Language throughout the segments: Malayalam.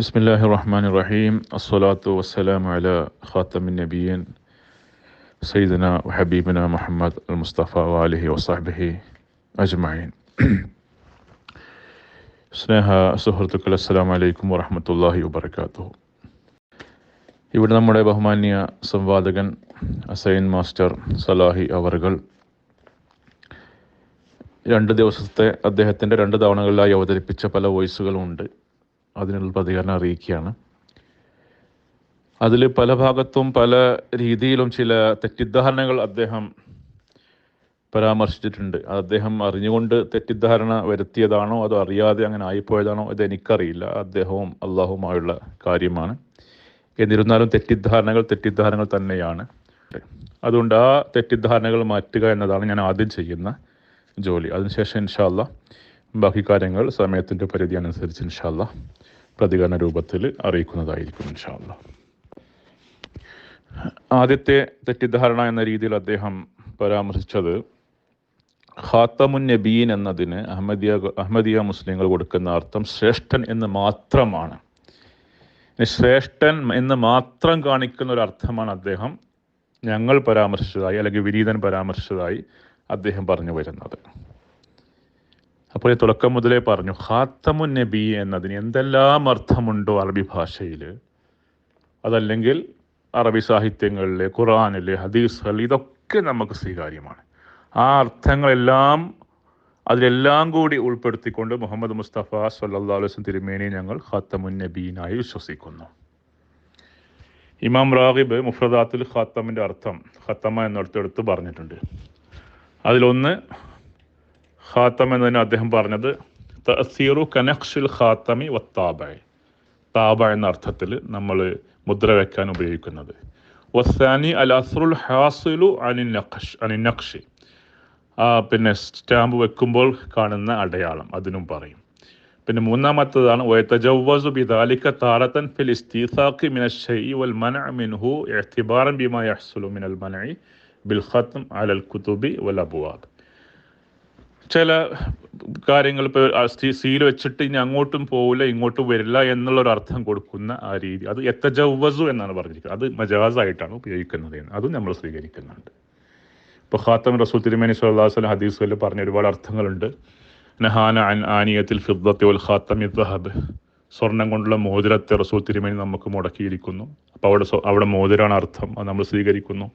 ബിസ്മില്ലാഹിർ റഹ്മാനിർ റഹീം. അസ്സലാത്തു വസ്സലാമു അലാ ഖാതമിൻ നബിയ്യീൻ സയ്യിദന വഹബീബന മുഹമ്മദ് അൽ മുസ്തഫ വഅലിഹി വസഹ്ബിഹി അജ്മഈൻ. സ്നേഹ സുഹൃത്തുക്കളെ, അസ്സലാമു അലൈക്കും വറഹ്മത്തുള്ളാഹി വബറകാതുഹു. ഇവിടെ നമ്മുടെ ബഹുമാന്യ സംവാദകൻ ഹസൈൻ മാസ്റ്റർ സലാഹി അവർകൾ 2 ദിവസത്തെ അദ്ദേഹത്തിൻ്റെ 2 തവണകളിലായി അവതരിപ്പിച്ച പല വോയിസുകളുമുണ്ട്. അതിനുള്ള പ്രതികരണം അറിയിക്കുകയാണ്. അതിൽ പല ഭാഗത്തും പല രീതിയിലും ചില തെറ്റിദ്ധാരണകൾ അദ്ദേഹം പരാമർശിച്ചിട്ടുണ്ട്. അദ്ദേഹം അറിഞ്ഞുകൊണ്ട് തെറ്റിദ്ധാരണ വരുത്തിയതാണോ അതോ അറിയാതെ അങ്ങനെ ആയിപ്പോയതാണോ അതെനിക്കറിയില്ല. അദ്ദേഹവും അള്ളാഹുമായുള്ള കാര്യമാണ്. എന്നിരുന്നാലും തെറ്റിദ്ധാരണകൾ തന്നെയാണ്. അതുകൊണ്ട് ആ തെറ്റിദ്ധാരണകൾ മാറ്റുക എന്നതാണ് ഞാൻ ആദ്യം ചെയ്യുന്ന ജോലി. അതിനുശേഷം ഇൻഷാ അല്ലാഹ് ബാക്കി കാര്യങ്ങൾ സമയത്തിൻ്റെ പരിധി അനുസരിച്ച് ഇൻഷാ അല്ലാഹ് പ്രതികരണ രൂപത്തിൽ അറിയിക്കുന്നതായിരിക്കും ഇൻഷാ അല്ലാഹ്. ആദ്യത്തെ തെറ്റിദ്ധാരണ എന്ന രീതിയിൽ പരാമർശിച്ചത് ഖാത്തമുൻ നബീൻ എന്നതിന് അഹമ്മദിയ മുസ്ലിങ്ങൾ കൊടുക്കുന്ന അർത്ഥം ശ്രേഷ്ഠൻ എന്ന് മാത്രമാണ്. ശ്രേഷ്ഠൻ എന്ന് മാത്രം കാണിക്കുന്ന ഒരു അർത്ഥമാണ് അദ്ദേഹം ഞങ്ങൾ പരാമർശിച്ചതായി അല്ലെങ്കിൽ വിനീതൻ പരാമർശിച്ചതായി അദ്ദേഹം പറഞ്ഞു വരുന്നത്. അപ്പോൾ തുടക്കം മുതലേ പറഞ്ഞു, ഖാത്തമുൻ നബി എന്നതിന് എന്തെല്ലാം അർത്ഥമുണ്ടോ അറബി ഭാഷയിൽ, അതല്ലെങ്കിൽ അറബി സാഹിത്യങ്ങളിലെ, ഖുർആനിലെ, ഹദീസുകൾ, ഇതൊക്കെ നമുക്ക് സ്വീകാര്യമാണ്. ആ അർത്ഥങ്ങളെല്ലാം അതിലെല്ലാം കൂടി ഉൾപ്പെടുത്തിക്കൊണ്ട് മുഹമ്മദ് മുസ്തഫ സല്ലല്ലാഹു അലൈഹി വസല്ലം തിരുമേനി ഞങ്ങൾ ഖാത്തമുൻ നബീനായി വിശ്വസിക്കുന്നു. ഇമാം റാഗിബ് മുഫ്രദാത്തുൽ ഖാത്തമിൻ്റെ അർത്ഥം ഖത്തമ എന്നിടത്തെടുത്ത് പറഞ്ഞിട്ടുണ്ട്. അതിലൊന്ന് ഖാത്തം എന്നതിന് അദ്ദേഹം പറഞ്ഞത് തഅസീറു കനഖ്ഷിൽ ഖാത്തമി വത്താബ, താബ എന്ന അർത്ഥത്തിൽ നമ്മൾ മുദ്ര വയ്ക്കാൻ ഉപയോഗിക്കുന്നത്. വസ്സാനി അൽ അസ്റുൽ ഹാസിലു അനിൻ നഖ്ഷി, പിന്നെ സ്റ്റാമ്പ് വെക്കുമ്പോൾ കാണുന്ന അടയാളം, അതിനും പറയും. പിന്നെ മൂന്നാമത്തേതാണ് വയതജവ്വസു ബിദാലിക താറതൻ ഫിൽ ഇസ്തിസാഖി മിനശ് ശൈഇ വൽ മനഅ മിൻഹു ഇഅ്തിബാറൻ ബിമാ യഹ്സുലു മിനൽ മനഇ ബിൽ ഖത്ം അലൽ കുതുബി വൽ അബ്വാബ്. ചില കാര്യങ്ങൾ ഇപ്പോൾ സീൽ വെച്ചിട്ട് ഇനി അങ്ങോട്ടും പോവില്ല ഇങ്ങോട്ടും വരില്ല എന്നുള്ളൊരു അർത്ഥം കൊടുക്കുന്ന ആ രീതി, അത് യതജവ്വസു എന്നാണ് പറഞ്ഞിരിക്കുന്നത്. അത് മജാസായിട്ടാണ് ഉപയോഗിക്കുന്നത് എന്ന് അതും നമ്മൾ സ്വീകരിക്കുന്നുണ്ട്. ഇപ്പോൾ ഖാത്തം റസൂൽ തിരുമേനി സ്വല്ലല്ലാഹു അലൈഹി വസല്ലം ഹദീസുകളിൽ പറഞ്ഞ ഒരുപാട് അർത്ഥങ്ങളുണ്ട്. നഹാന അൻ ആനിയത്തിൽ ഫിദ്ദത്തി വൽ ഖാത്തമി ദഹബ്, സ്വർണം കൊണ്ടുള്ള മോതിരത്തെ റസൂൽ തിരുമേനി നമുക്ക് മുടക്കിയിരിക്കുന്നു. അപ്പോൾ അവിടെ മോതിരാണ് അർത്ഥം, അത് നമ്മൾ സ്വീകരിക്കുന്നു.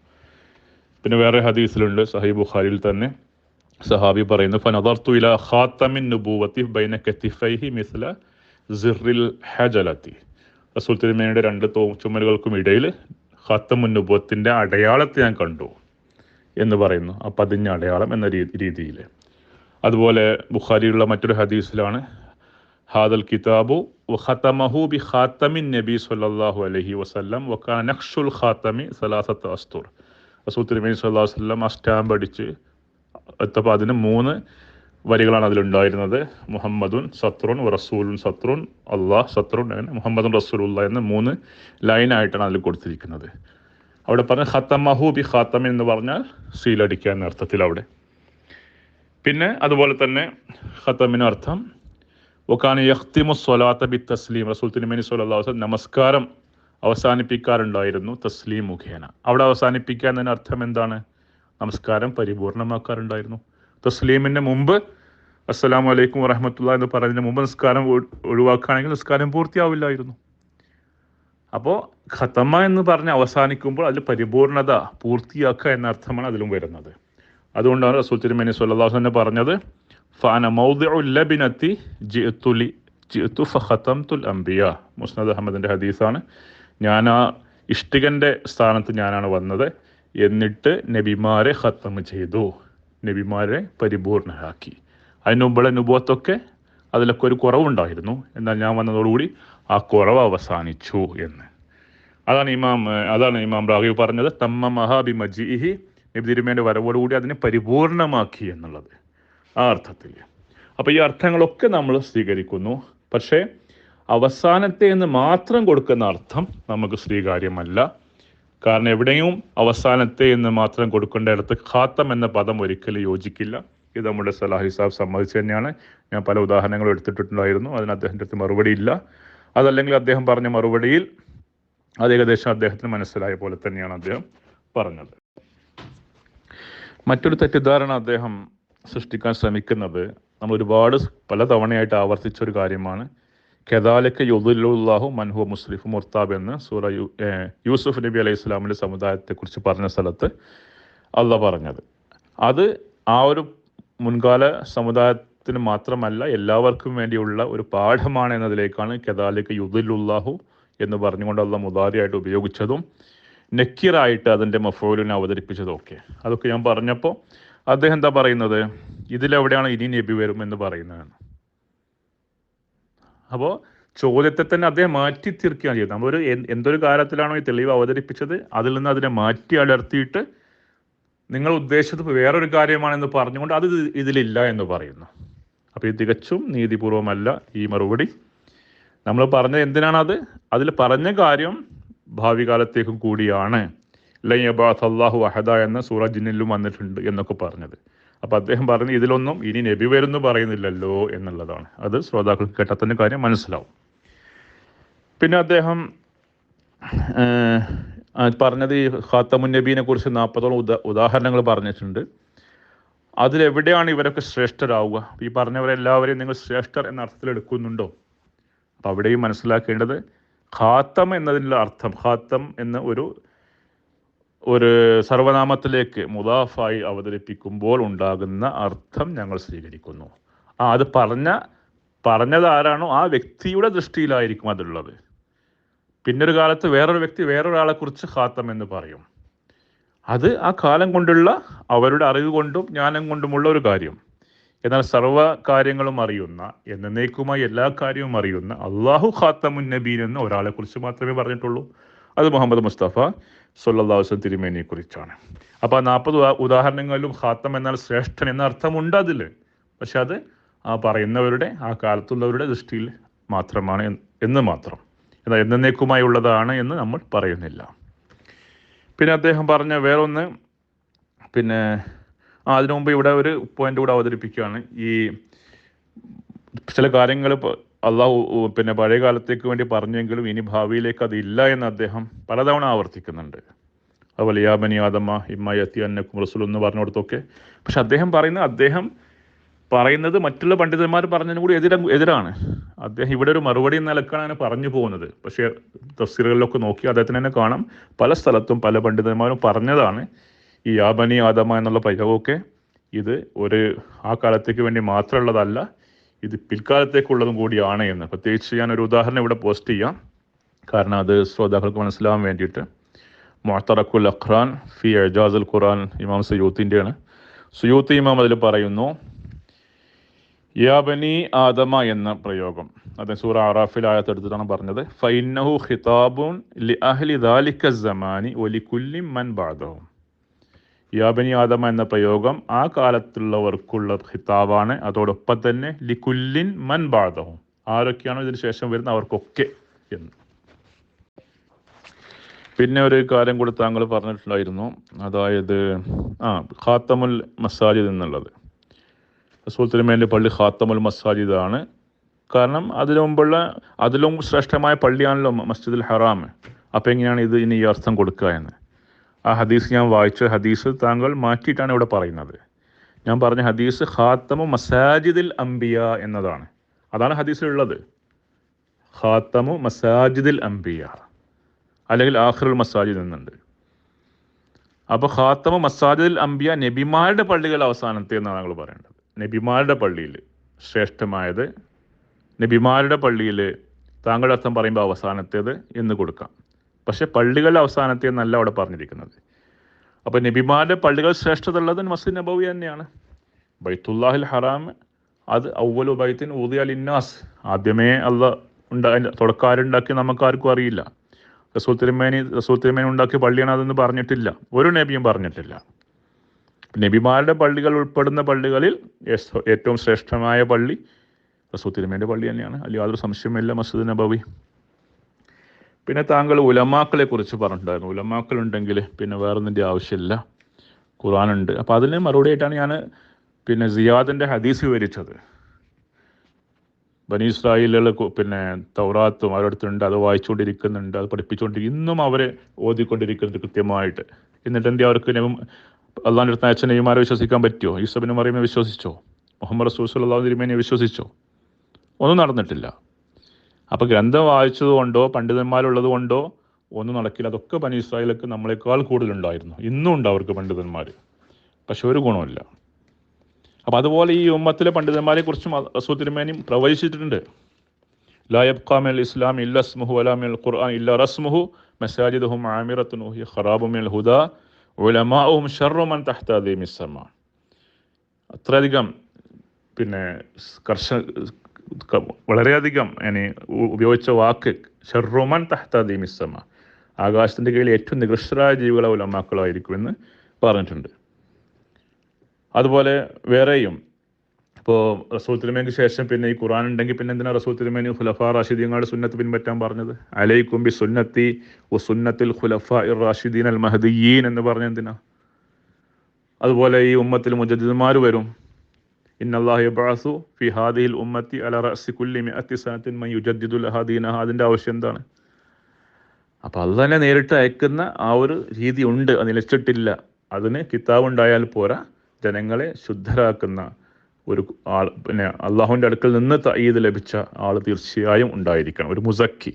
പിന്നെ വേറെ ഹദീസിലുണ്ട്, സഹീഹ് ബുഖാരിയിൽ തന്നെ സഹാബി പറയുന്നു, ഫനദർതു ഇലാ ഖാത്തമിൻ നുബുവത്തി ബൈന കതിഫൈഹി മിസ്ല സിറിൽ ഹജലത്തി, റസൂൽ തിരുമേനിയുടെ 2 ചുമലുകൾക്കും ഇടയിൽ ഖാത്തമുൻ നുബുവത്തിൻ്റെ അടയാളത്തെ ഞാൻ കണ്ടു എന്ന് പറയുന്നു. ആ പതിഞ്ഞ അടയാളം എന്ന രീതിയിൽ. അതുപോലെ ബുഖാരിയിലുള്ള മറ്റൊരു ഹദീസിലാണ് ഹാദൽ കിതാബു വഖതമഹു ബി ഖാത്തമിൻ നബി സല്ലല്ലാഹു അലൈഹി വസല്ലം വകാന നഖ്ഷുൽ ഖാത്തമി സലാസത്ത് അസ്തുർ, റസൂൽ തിരുമേനി സല്ലല്ലാഹു അലൈഹി വസല്ലം ആ സ്റ്റാമ്പ് അടിച്ച് എത്തപ്പോൾ അതിന് 3 വരികളാണ് അതിലുണ്ടായിരുന്നത്. മുഹമ്മദുൻ സത്രുൻ റസൂലുൻ സത്രുൻ അള്ളാഹ് സത്രുൻ, അങ്ങനെ മുഹമ്മദുൻ റസൂലുള്ള എന്ന 3 ലൈനായിട്ടാണ് അതിൽ കൊടുത്തിരിക്കുന്നത്. അവിടെ പറഞ്ഞ ഖത്തമഹു ബി ഖാത്തമിൻ എന്ന് പറഞ്ഞാൽ സീലടിക്കുക എന്ന അർത്ഥത്തിൽ അവിടെ. പിന്നെ അതുപോലെ തന്നെ ഖത്തമിന് അർത്ഥം വകാന യഖ്തിമു സ്വലാത്ത ബി തസ്ലീം, റസൂൽ തിരുമേനി സ്വല്ലല്ലാഹു അലൈഹി വസല്ലം നമസ്കാരം അവസാനിപ്പിക്കാറുണ്ടായിരുന്നു തസ്ലീം മുഖേന. അവിടെ അവസാനിപ്പിക്കുക എന്നതിന് അർത്ഥം എന്താണ്? നമസ്കാരം പരിപൂർണമാക്കാറുണ്ടായിരുന്നു. തസ്ലീമിൻ്റെ മുമ്പ് അസ്സലാമു അലൈക്കും വറഹ്മത്തുള്ളാഹി എന്ന് പറയുന്നതിന് മുമ്പ് നിസ്കാരം ഒഴിവാക്കുകയാണെങ്കിൽ നിസ്കാരം പൂർത്തിയാവില്ലായിരുന്നു. അപ്പോൾ ഖത്തമ എന്ന് പറഞ്ഞ് അവസാനിക്കുമ്പോൾ അതിൽ പരിപൂർണത പൂർത്തിയാക്കുക എന്ന അർത്ഥമാണ് അതിലും വരുന്നത്. അതുകൊണ്ടാണ് റസൂൽ തിരുമേനി സ്വല്ലല്ലാഹു അലൈഹി വസല്ലം പറഞ്ഞത് ഫഅന മൗദിഉൽ ലബിനത്തി ജിഅ്തു ഫഖതംതുൽ അംബിയ. മുസ്നദ് അഹമ്മദിൻ്റെ ഹദീസാണ്. ഞാൻ ആ ഇഷ്ടികൻ്റെ സ്ഥാനത്ത് ഞാനാണ് വന്നത്, എന്നിട്ട് നബിമാരെ ഖത്തം ചെയ്തു, നബിമാരെ പരിപൂർണരാക്കി. അതിന് മുമ്പുള്ള നുബുവത്തൊക്കെ അതിലൊക്കെ ഒരു കുറവുണ്ടായിരുന്നു, എന്നാൽ ഞാൻ വന്നതോടുകൂടി ആ കുറവ് അവസാനിച്ചു എന്ന്. അതാണ് ഇമാം റാഗിബ് പറഞ്ഞത് തമ്മ മഹാബി മജീഹി, നബി തിരുമേൻ്റെ വരവോടുകൂടി അതിനെ പരിപൂർണമാക്കി എന്നുള്ളത്, ആ അർത്ഥത്തിൽ. അപ്പോൾ ഈ അർത്ഥങ്ങളൊക്കെ നമ്മൾ സ്വീകരിക്കുന്നു. പക്ഷേ അവസാനത്തെ എന്ന് മാത്രം കൊടുക്കുന്ന അർത്ഥം നമുക്ക് സ്വീകാര്യമല്ല. കാരണം എവിടെയും അവസാനത്തെ എന്ന് മാത്രം കൊടുക്കേണ്ടയിടത്ത് ഖാത്തം എന്ന പദം ഒരിക്കലും യോജിക്കില്ല. ഇത് നമ്മുടെ സലാഹി സാബ് സമ്മതിച്ചു തന്നെയാണ്. ഞാൻ പല ഉദാഹരണങ്ങളും എടുത്തിട്ടുണ്ടായിരുന്നു, അതിന് അദ്ദേഹത്തിൻ്റെ അടുത്ത് മറുപടി ഇല്ല. അതല്ലെങ്കിൽ അദ്ദേഹം പറഞ്ഞ മറുപടിയിൽ അത് ഏകദേശം അദ്ദേഹത്തിന് മനസ്സിലായ പോലെ തന്നെയാണ് അദ്ദേഹം പറഞ്ഞത്. മറ്റൊരു തെറ്റിദ്ധാരണ അദ്ദേഹം സൃഷ്ടിക്കാൻ ശ്രമിക്കുന്നത് നമ്മൾ ഒരുപാട് പല തവണയായിട്ട് ആവർത്തിച്ചൊരു കാര്യമാണ്. കെദാലിക്ക യുദില്ലുല്ലാഹു മൻഹു മുസ്ലിഫു മുർത്താബ് എന്ന് സൂറ യൂസുഫ് നബി അലൈഹി സ്വലാമിൻ്റെ സമുദായത്തെക്കുറിച്ച് പറഞ്ഞ സ്ഥലത്ത് അള്ളാഹ് പറഞ്ഞത്. അത് ആ ഒരു മുൻകാല സമുദായത്തിന് മാത്രമല്ല എല്ലാവർക്കും വേണ്ടിയുള്ള ഒരു പാഠമാണ് എന്നതിലേക്കാണ് കെദാലിക്ക യുദില്ലുല്ലാഹു എന്ന് പറഞ്ഞുകൊണ്ട് അള്ളാഹ് മുദാരിയായിട്ട് ഉപയോഗിച്ചതും നക്കീറായിട്ട് അതിൻ്റെ മഫൂലിനെ അവതരിപ്പിച്ചതും ഒക്കെ. അതൊക്കെ ഞാൻ പറഞ്ഞപ്പോൾ അദ്ദേഹം എന്താ പറയുന്നത്, ഇതിലെവിടെയാണ് ഇനി നബി വരും എന്ന് പറയുന്നതാണ്. അപ്പോൾ ചോദ്യത്തെ തന്നെ അദ്ദേഹം മാറ്റി തീർക്കുകയാണ് ചെയ്തത്. നമ്മളൊരു എന്തൊരു കാര്യത്തിലാണോ ഈ തെളിവ് അവതരിപ്പിച്ചത് അതിൽ നിന്ന് അതിനെ മാറ്റി അടർത്തിയിട്ട് നിങ്ങൾ ഉദ്ദേശിച്ചത് വേറൊരു കാര്യമാണെന്ന് പറഞ്ഞുകൊണ്ട് അത് ഇതിലില്ല എന്ന് പറയുന്നു. അപ്പോൾ ഇത് തികച്ചും നീതിപൂർവമല്ല ഈ മറുപടി. നമ്മൾ പറഞ്ഞത് എന്തിനാണത്? അതിൽ പറഞ്ഞ കാര്യം ഭാവി കാലത്തേക്കും കൂടിയാണ്. ലൻ യബഅഥ അല്ലാഹു അഹദ എന്ന സൂറ ജിന്നിലും വന്നിട്ടുണ്ട് എന്നൊക്കെ പറഞ്ഞത്. അപ്പോൾ അദ്ദേഹം പറഞ്ഞു ഇതിലൊന്നും ഇനി നബി വരുന്നു പറയുന്നില്ലല്ലോ എന്നുള്ളതാണ്. അത് ശ്രോതാക്കൾക്ക് കേട്ടാൽ തന്നെ കാര്യം മനസ്സിലാവും. പിന്നെ അദ്ദേഹം പറഞ്ഞത് ഈ ഖാത്തമുൻ നബീനെ കുറിച്ച് 40ഓളം ഉദാഹരണങ്ങൾ പറഞ്ഞിട്ടുണ്ട്. അതിലെവിടെയാണ് ഇവരൊക്കെ ശ്രേഷ്ഠരാവുക? ഈ പറഞ്ഞവരെല്ലാവരെയും നിങ്ങൾ ശ്രേഷ്ഠർ എന്ന അർത്ഥത്തിൽ എടുക്കുന്നുണ്ടോ? അപ്പോൾ അവിടെയും മനസ്സിലാക്കേണ്ടത് ഖാത്തം എന്നതിനുള്ള അർത്ഥം, ഖാത്തം എന്ന ഒരു സർവനാമത്തിലേക്ക് മുദാഫായി അവതരിപ്പിക്കുമ്പോൾ ഉണ്ടാകുന്ന അർത്ഥം ഞങ്ങൾ സ്വീകരിക്കുന്നു. അത് പറഞ്ഞത് ആരാണോ ആ വ്യക്തിയുടെ ദൃഷ്ടിയിലായിരിക്കും അതുള്ളത്. പിന്നൊരു കാലത്ത് വേറൊരു വ്യക്തി വേറൊരാളെക്കുറിച്ച് ഖാത്തം എന്ന് പറയും. അത് ആ കാലം കൊണ്ടുള്ള അവരുടെ അറിവ് കൊണ്ടും ജ്ഞാനം കൊണ്ടുമുള്ള ഒരു കാര്യം. എന്നാൽ സർവ്വ കാര്യങ്ങളും അറിയുന്ന, എന്നേക്കുമായി എല്ലാ കാര്യവും അറിയുന്ന അള്ളാഹു ഖാത്തമുൻ നബീൻ എന്ന ഒരാളെ കുറിച്ച് മാത്രമേ പറഞ്ഞിട്ടുള്ളൂ. അത് മുഹമ്മദ് മുസ്തഫ സല്ലല്ലാഹു അലൈഹി വസല്ലം തിരുമേനിയെ കുറിച്ചാണ്. അപ്പോൾ 40 ഉദാഹരണങ്ങളിലും ഖാത്തം എന്നാൽ ശ്രേഷ്ഠൻ എന്ന അർത്ഥമുണ്ട് അതിൽ. പക്ഷെ അത് ആ പറയുന്നവരുടെ, ആ കാലത്തുള്ളവരുടെ ദൃഷ്ടിയിൽ മാത്രമാണ് എന്ന് മാത്രം. എന്നാൽ എന്നേക്കുമായി ഉള്ളതാണ് എന്ന് നമ്മൾ പറയുന്നില്ല. പിന്നെ അദ്ദേഹം പറഞ്ഞ വേറൊന്ന്, പിന്നെ അതിനു മുമ്പ് ഇവിടെ ഒരു പോയിന്റ് കൂടെ അവതരിപ്പിക്കുകയാണ്. ഈ ചില കാര്യങ്ങൾ അള്ളാഹു പിന്നെ പഴയ കാലത്തേക്ക് വേണ്ടി പറഞ്ഞെങ്കിലും ഇനി ഭാവിയിലേക്ക് അതില്ല എന്ന് അദ്ദേഹം പലതവണ ആവർത്തിക്കുന്നുണ്ട്. അതുപോലെ യാ ബനി ആദമ ഇമ്മ യത്തി അന്നക്കും റസൂൽ എന്ന് പറഞ്ഞു കൊടുത്തൊക്കെ. പക്ഷെ അദ്ദേഹം പറയുന്നത് മറ്റുള്ള പണ്ഡിതന്മാർ പറഞ്ഞതിനും കൂടി എതിരാണ്. അദ്ദേഹം ഇവിടെ ഒരു മറുപടി എന്ന നിലക്കാണ് അങ്ങനെ പറഞ്ഞു പോകുന്നത്. പക്ഷേ തഫ്സീറുകളിലൊക്കെ നോക്കി അദ്ദേഹത്തിന് തന്നെ കാണാം പല സ്ഥലത്തും പല പണ്ഡിതന്മാരും പറഞ്ഞതാണ് ഈ യാ ബനി ആദമ എന്നുള്ള പ്രയോഗമൊക്കെ ഇത് ആ കാലത്തേക്ക് വേണ്ടി മാത്രമുള്ളതല്ല, ഇത് പിൽക്കാലത്തേക്കുള്ളതും കൂടിയാണ് എന്ന്. പ്രത്യേകിച്ച് ഞാനൊരു ഉദാഹരണം ഇവിടെ പോസ്റ്റ് ചെയ്യാം, കാരണം അത് ശ്രോതാക്കൾക്ക് മനസ്സിലാവാൻ വേണ്ടിയിട്ട്. മുഅ്തറഖുൽ അഖ്റാൻ ഫി ഇജാസുൽ ഖുർആൻ ഇമാം സുയൂത്തിൻ്റെയാണ്. സുയൂത്തി ഇമാം അതിൽ പറയുന്നു യാ ബനി ആദമ എന്ന പ്രയോഗം അത് സൂറ അറാഫിൽ ആയത്തെടുത്തിട്ടാണ് പറഞ്ഞത്. ഫഇന്നഹു ഖിതാബുൻ ലി അഹ്ലി ദാലിക സമാനി വലികുല്ലി മൻ ബഅദഹും. യാ ബനി ആദമ എന്ന പ്രയോഗം ആ കാലത്തുള്ളവർക്കുള്ള ഖിതാബാണ്. അതോടൊപ്പം തന്നെ ലികുല്ലിൻ മൻ ബഅദഹും, ആരൊക്കെയാണോ ഇതിന് ശേഷം വരുന്ന അവർക്കൊക്കെ എന്ന്. പിന്നെ ഒരു കാര്യം കൂടി താങ്കൾ പറഞ്ഞിട്ടുണ്ടായിരുന്നു, അതായത് ഖാത്തമുൽ മസാജിദ് എന്നുള്ളത്. റസൂൽ തിരുമേനിയുടെ പള്ളി ഖാത്തമുൽ മസാജിദ് ആണ്. കാരണം അതിലും ശ്രേഷ്ഠമായ പള്ളിയാണല്ലോ മസ്ജിദുൽ ഹറാം. അപ്പോൾ എങ്ങനെയാണ് ഇത് ഇനി ഈ അർത്ഥം കൊടുക്കുക എന്ന്? ആ ഹദീസ് ഞാൻ വായിച്ച ഹദീസ് താങ്കൾ മാറ്റിയിട്ടാണ് ഇവിടെ പറയുന്നത്. ഞാൻ പറഞ്ഞ ഹദീസ് ഖാത്തമു മസാജിദിൽ അംബിയ എന്നതാണ്. അതാണ് ഹദീസിലുള്ളത്. ഖാത്തമു മസാജിദിൽ അംബിയ അല്ലെങ്കിൽ ആഖിറുൽ മസാജിദ് എന്നുണ്ട്. അപ്പോൾ ഖാത്തമു മസാജിദിൽ അംബിയ നബിമാരുടെ പള്ളികൾ അവസാനത്തെ എന്നാണ് ഞങ്ങൾ പറയേണ്ടത്. നബിമാരുടെ പള്ളിയിൽ ശ്രേഷ്ഠമായത്, നബിമാരുടെ പള്ളിയിൽ താങ്കളുടെ അർത്ഥം പറയുമ്പോൾ അവസാനത്തേത് എന്ന് കൊടുക്കാം. പക്ഷെ പള്ളികൾ അവസാനത്തെ എന്നല്ല അവിടെ പറഞ്ഞിരിക്കുന്നത്. അപ്പോൾ നബിമാരുടെ പള്ളികൾ ശ്രേഷ്ഠത ഉള്ളത് മസ്ജിദ് നബവി തന്നെയാണ്. ബൈത്തുല്ലാഹിൽ ഹറാം അത് അവ്വലു ബൈത്തിൻ ഊദിയ ലിന്നാസ്, ആദ്യമേ തുടക്കാരുണ്ടാക്കി നമുക്കാർക്കും അറിയില്ല. റസൂൽ തിരുമേനി ഉണ്ടാക്കിയ പള്ളിയാണ് അതെന്ന് പറഞ്ഞിട്ടില്ല, ഒരു നബിയും പറഞ്ഞിട്ടില്ല. നബിമാരുടെ പള്ളികൾ ഉൾപ്പെടുന്ന പള്ളികളിൽ ഏറ്റവും ശ്രേഷ്ഠമായ പള്ളി റസൂൽ തിരുമേനിയുടെ പള്ളി തന്നെയാണ്, അല്ലെങ്കിൽ യാതൊരു സംശയമില്ല, മസ്ജിദ് നബവി. പിന്നെ താങ്കൾ ഉലമാക്കളെ കുറിച്ച് പറഞ്ഞിട്ടുണ്ടായിരുന്നു. ഉലമാക്കൾ ഉണ്ടെങ്കിൽ പിന്നെ വേറൊന്നിൻ്റെ ആവശ്യമില്ല, ഖുർആനുണ്ട്. അപ്പോൾ അതിന് മറുപടിയായിട്ടാണ് ഞാൻ പിന്നെ സിയാദിൻ്റെ ഹദീസ് വിവരിച്ചത്. ബനി ഇസ്രായേലുകൾ പിന്നെ തൗറാത്തും അവരടുത്തുണ്ട്, അത് വായിച്ചുകൊണ്ടിരിക്കുന്നുണ്ട്, അത് പഠിപ്പിച്ചുകൊണ്ടിരിക്കും, ഇന്നും അവരെ ഓതിക്കൊണ്ടിരിക്കുന്നുണ്ട് കൃത്യമായിട്ട്. എന്നിട്ട് എന്തെങ്കിലും അവർക്ക് അള്ളാഹിൻ്റെ അടുത്ത് അയച്ച നബിമാരെ വിശ്വസിക്കാൻ പറ്റുമോ? ഈസബിന് മറിയമ്മെ വിശ്വസിച്ചോ? മുഹമ്മദ് റസൂൽ സ്വല്ലല്ലാഹു അലൈഹി വസല്ലമയെ വിശ്വസിച്ചോ? ഒന്നും നടന്നിട്ടില്ല. അപ്പോൾ ഗ്രന്ഥം വായിച്ചത് കൊണ്ടോ പണ്ഡിതന്മാരുള്ളത് കൊണ്ടോ ഒന്നും നടക്കില്ല. അതൊക്കെ ബനി ഇസ്രായേലൊക്കെ നമ്മളെക്കാൾ കൂടുതലുണ്ടായിരുന്നു. ഇന്നും ഉണ്ട് അവർക്ക് പണ്ഡിതന്മാർ, പക്ഷെ ഒരു ഗുണമില്ല. അപ്പോൾ അതുപോലെ ഈ ഉമ്മത്തിലെ പണ്ഡിതന്മാരെ കുറിച്ചും റസൂൽ തിരുമേനി പ്രവചിച്ചിട്ടുണ്ട്. ലാ യബ്ഖാ മിനൽ ഇസ്ലാം ഇല്ല ഇസ്മുഹു വലാ മിനൽ ഖുർആൻ ഇല്ല റസ്മുഹു മസാജിദുഹും ആമിറത്തുൻ വഹിയ ഖറാബു മിനൽ ഹുദാ ഉലമാഉഹും ശർറു മൻ തഹ്ത അദീമിസ് സമാ. അത്രയധികം പിന്നെ വളരെയധികം ഉപയോഗിച്ച വാക്ക് ശർറു മൻ തഹ്ത അദീമിസ് സമാ, ആകാശത്തിൻ്റെ കീഴിൽ ഏറ്റവും നികൃഷ്ടരായ ജീവികളെ ഉലമാക്കളായിരിക്കുമെന്ന് പറഞ്ഞിട്ടുണ്ട്. അതുപോലെ വേറെയും ഇപ്പോൾ റസൂൽ തിരുമേനിക്ക് ശേഷം പിന്നെ ഈ ഖുർആൻ ഉണ്ടെങ്കിൽ പിന്നെ എന്തിനാണ് റസൂൽ തിരുമേനി ഖുലഫാ റാഷിദീങ്ങളുടെ സുന്നത്ത് പിൻപറ്റാൻ പറഞ്ഞത്? അലൈക്കും ബി സുന്നത്തി വ സുന്നത്തുൽ ഖുലഫാ ഇർ റാഷിദീൻ അൽ മഹദിയീൻ എന്ന് പറഞ്ഞ എന്തിനാ? അതുപോലെ ഈ ഉമ്മത്തിൽ മുജദ്ദിദുമാർ വരും. ഇന്നല്ലാഹു യബ്അസു ഫി ഹാദിഹിൽ ഉമ്മത്തി അല റഅസി കുല്ലി മിഅത്തി സനത്തിൻ മൻ യുജദ്ദിദു ലഹാ ദീനഹാ. അതിൻ്റെ ആവശ്യം എന്താണ്? അപ്പോൾ അത് തന്നെ നേരിട്ട് അയക്കുന്ന ആ ഒരു രീതി ഉണ്ട്, അത് നിലച്ചിട്ടില്ല. അതിന് കിതാബ് ഉണ്ടായാൽ പോരാ, ജനങ്ങളെ ശുദ്ധരാക്കുന്ന ഒരു ആൾ, പിന്നെ അള്ളാഹുവിൻ്റെ അടുക്കൽ നിന്ന് തഈദ് ലഭിച്ച ആൾ തീർച്ചയായും ഉണ്ടായിരിക്കണം, ഒരു മുസക്കി.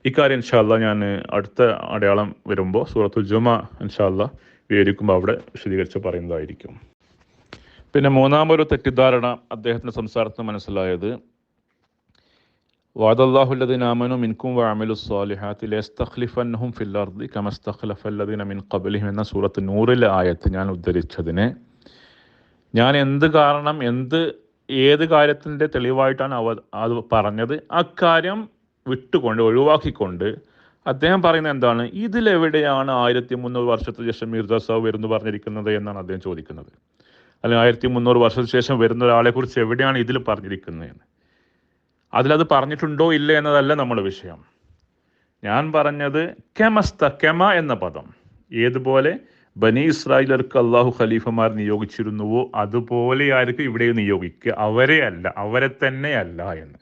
ഇക്കാര്യം ഇൻഷാ അല്ലാഹ് ഞാൻ അടുത്ത അടയാളം വരുമ്പോൾ സൂറത്തുൽ ജുമുഅ ഇൻഷാ അല്ലാഹ് വിവരിക്കുമ്പോൾ അവിടെ വിശദീകരിച്ച് പറയുന്നതായിരിക്കും. പിന്നെ മൂന്നാമൊരു തെറ്റിദ്ധാരണ അദ്ദേഹത്തിൻ്റെ സംസാരത്തിന് മനസ്സിലായത്, വഅദല്ലാഹുല്ലദീന ആമനു മിൻകും വഅമിലുസ് സ്വാലിഹാത്തി ലയസ്തഖ്ലിഫന്നഹും ഫിൽ അർദി കമാ ഇസ്തഖ്ലഫല്ലദീന മിൻ ഖബ്ലിഹിം എന്ന സൂറത്ത് നൂറിലെ ആയത്ത് ഞാൻ ഉദ്ധരിച്ചതിനെ ഞാൻ ഏത് കാര്യത്തിൻ്റെ തെളിവായിട്ടാണ് അത് പറഞ്ഞത്, അക്കാര്യം വിട്ടുകൊണ്ട് ഒഴിവാക്കിക്കൊണ്ട് അദ്ദേഹം പറയുന്നത് എന്താണ്? ഇതിലെവിടെയാണ് 1300 വർഷത്തിന് ശേഷം മിർജാ സാഹിബ് വരുന്നു പറഞ്ഞിരിക്കുന്നത് എന്നാണ് അദ്ദേഹം ചോദിക്കുന്നത്. അല്ലെങ്കിൽ 1300 വർഷത്തിന് ശേഷം വരുന്ന ഒരാളെ കുറിച്ച് എവിടെയാണ് ഇതിൽ പറഞ്ഞിരിക്കുന്നത് എന്ന്. അതിലത് പറഞ്ഞിട്ടുണ്ടോ ഇല്ല എന്നതല്ല നമ്മുടെ വിഷയം. ഞാൻ പറഞ്ഞത് കെമ എന്ന പദം ഏതുപോലെ ബനി ഇസ്രായേലർക്ക് അള്ളാഹു ഖലീഫമാർ നിയോഗിച്ചിരുന്നുവോ അതുപോലെ ആയിരിക്കും ഇവിടെ നിയോഗിക്കുക, അവരെ തന്നെയല്ല എന്ന്.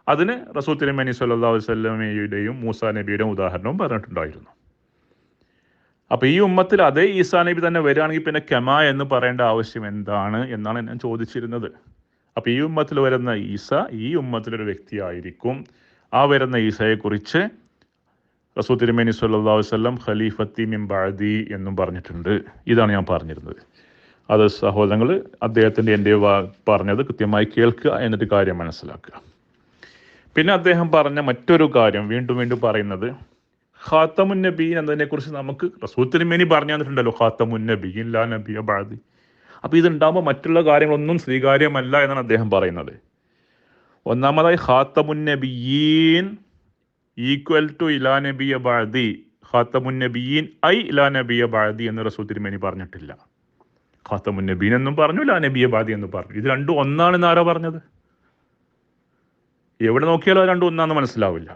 അതിന് റസൂൽ തിരുമേനി സ്വല്ലല്ലാഹു അലൈഹി വസല്ലമയുടെയും മൂസാ നബിയുടെയും ഉദാഹരണവും പറഞ്ഞിട്ടുണ്ടായിരുന്നു. അപ്പോൾ ഈ ഉമ്മത്തിൽ അതേ ഈസാ നബി തന്നെ വരികയാണെങ്കിൽ പിന്നെ കെമ എന്ന് പറയേണ്ട ആവശ്യം എന്താണ് എന്നാണ് ഞാൻ ചോദിച്ചിരുന്നത്. അപ്പോൾ ഈ ഉമ്മത്തിൽ വരുന്ന ഈസ ഈ ഉമ്മത്തിലൊരു വ്യക്തിയായിരിക്കും. ആ വരുന്ന ഈസയെക്കുറിച്ച് റസൂൽ തിരുമേനി സ്വല്ലല്ലാഹു അലൈഹി വസല്ലം ഖലീഫത്തി മിൻ ബഅദി എന്നും പറഞ്ഞിട്ടുണ്ട്. ഇതാണ് ഞാൻ പറഞ്ഞിരുന്നത്. അത് സഹോദരങ്ങൾ അദ്ദേഹത്തിൻ്റെ എൻ്റെ പറഞ്ഞത് കൃത്യമായി കേൾക്കുക, എന്നിട്ട് കാര്യം മനസ്സിലാക്കുക. പിന്നെ അദ്ദേഹം പറഞ്ഞ മറ്റൊരു കാര്യം വീണ്ടും പറയുന്നത് ഖാത്തമുൻ നബിയീൻ എന്നതിനെക്കുറിച്ച് നമുക്ക് റസൂൽ തിരുമേനി പറഞ്ഞു തന്നിട്ടുണ്ടല്ലോ, ഖാത്തമുൻ നബിയീൻ ലാ നബിയ ബഅദി. അപ്പോൾ ഇതുണ്ടാകുമ്പോൾ മറ്റുള്ള കാര്യങ്ങളൊന്നും സ്വീകാര്യമല്ല എന്നാണ് അദ്ദേഹം പറയുന്നത്. ഒന്നാമതായി ഖാത്തമുൻ നബിയീൻ ഈക്വൽ ടു ഇലാ നബിയ ബഅദി, ഖാത്തമുൻ നബിയീൻ ഐ ലാ നബിയ ബഅദി എന്ന് റസൂൽ തിരുമേനി പറഞ്ഞിട്ടില്ല. ഖാത്തമുൻ നബിയീൻ എന്നും പറഞ്ഞു, ലാ നബിയ ബഅദി എന്നും പറഞ്ഞു. ഇത് രണ്ടും ഒന്നാണെന്ന് ആരാ പറഞ്ഞത്? എവിടെ നോക്കിയാലും അത് രണ്ടും ഒന്നാണെന്ന് മനസ്സിലാവില്ല.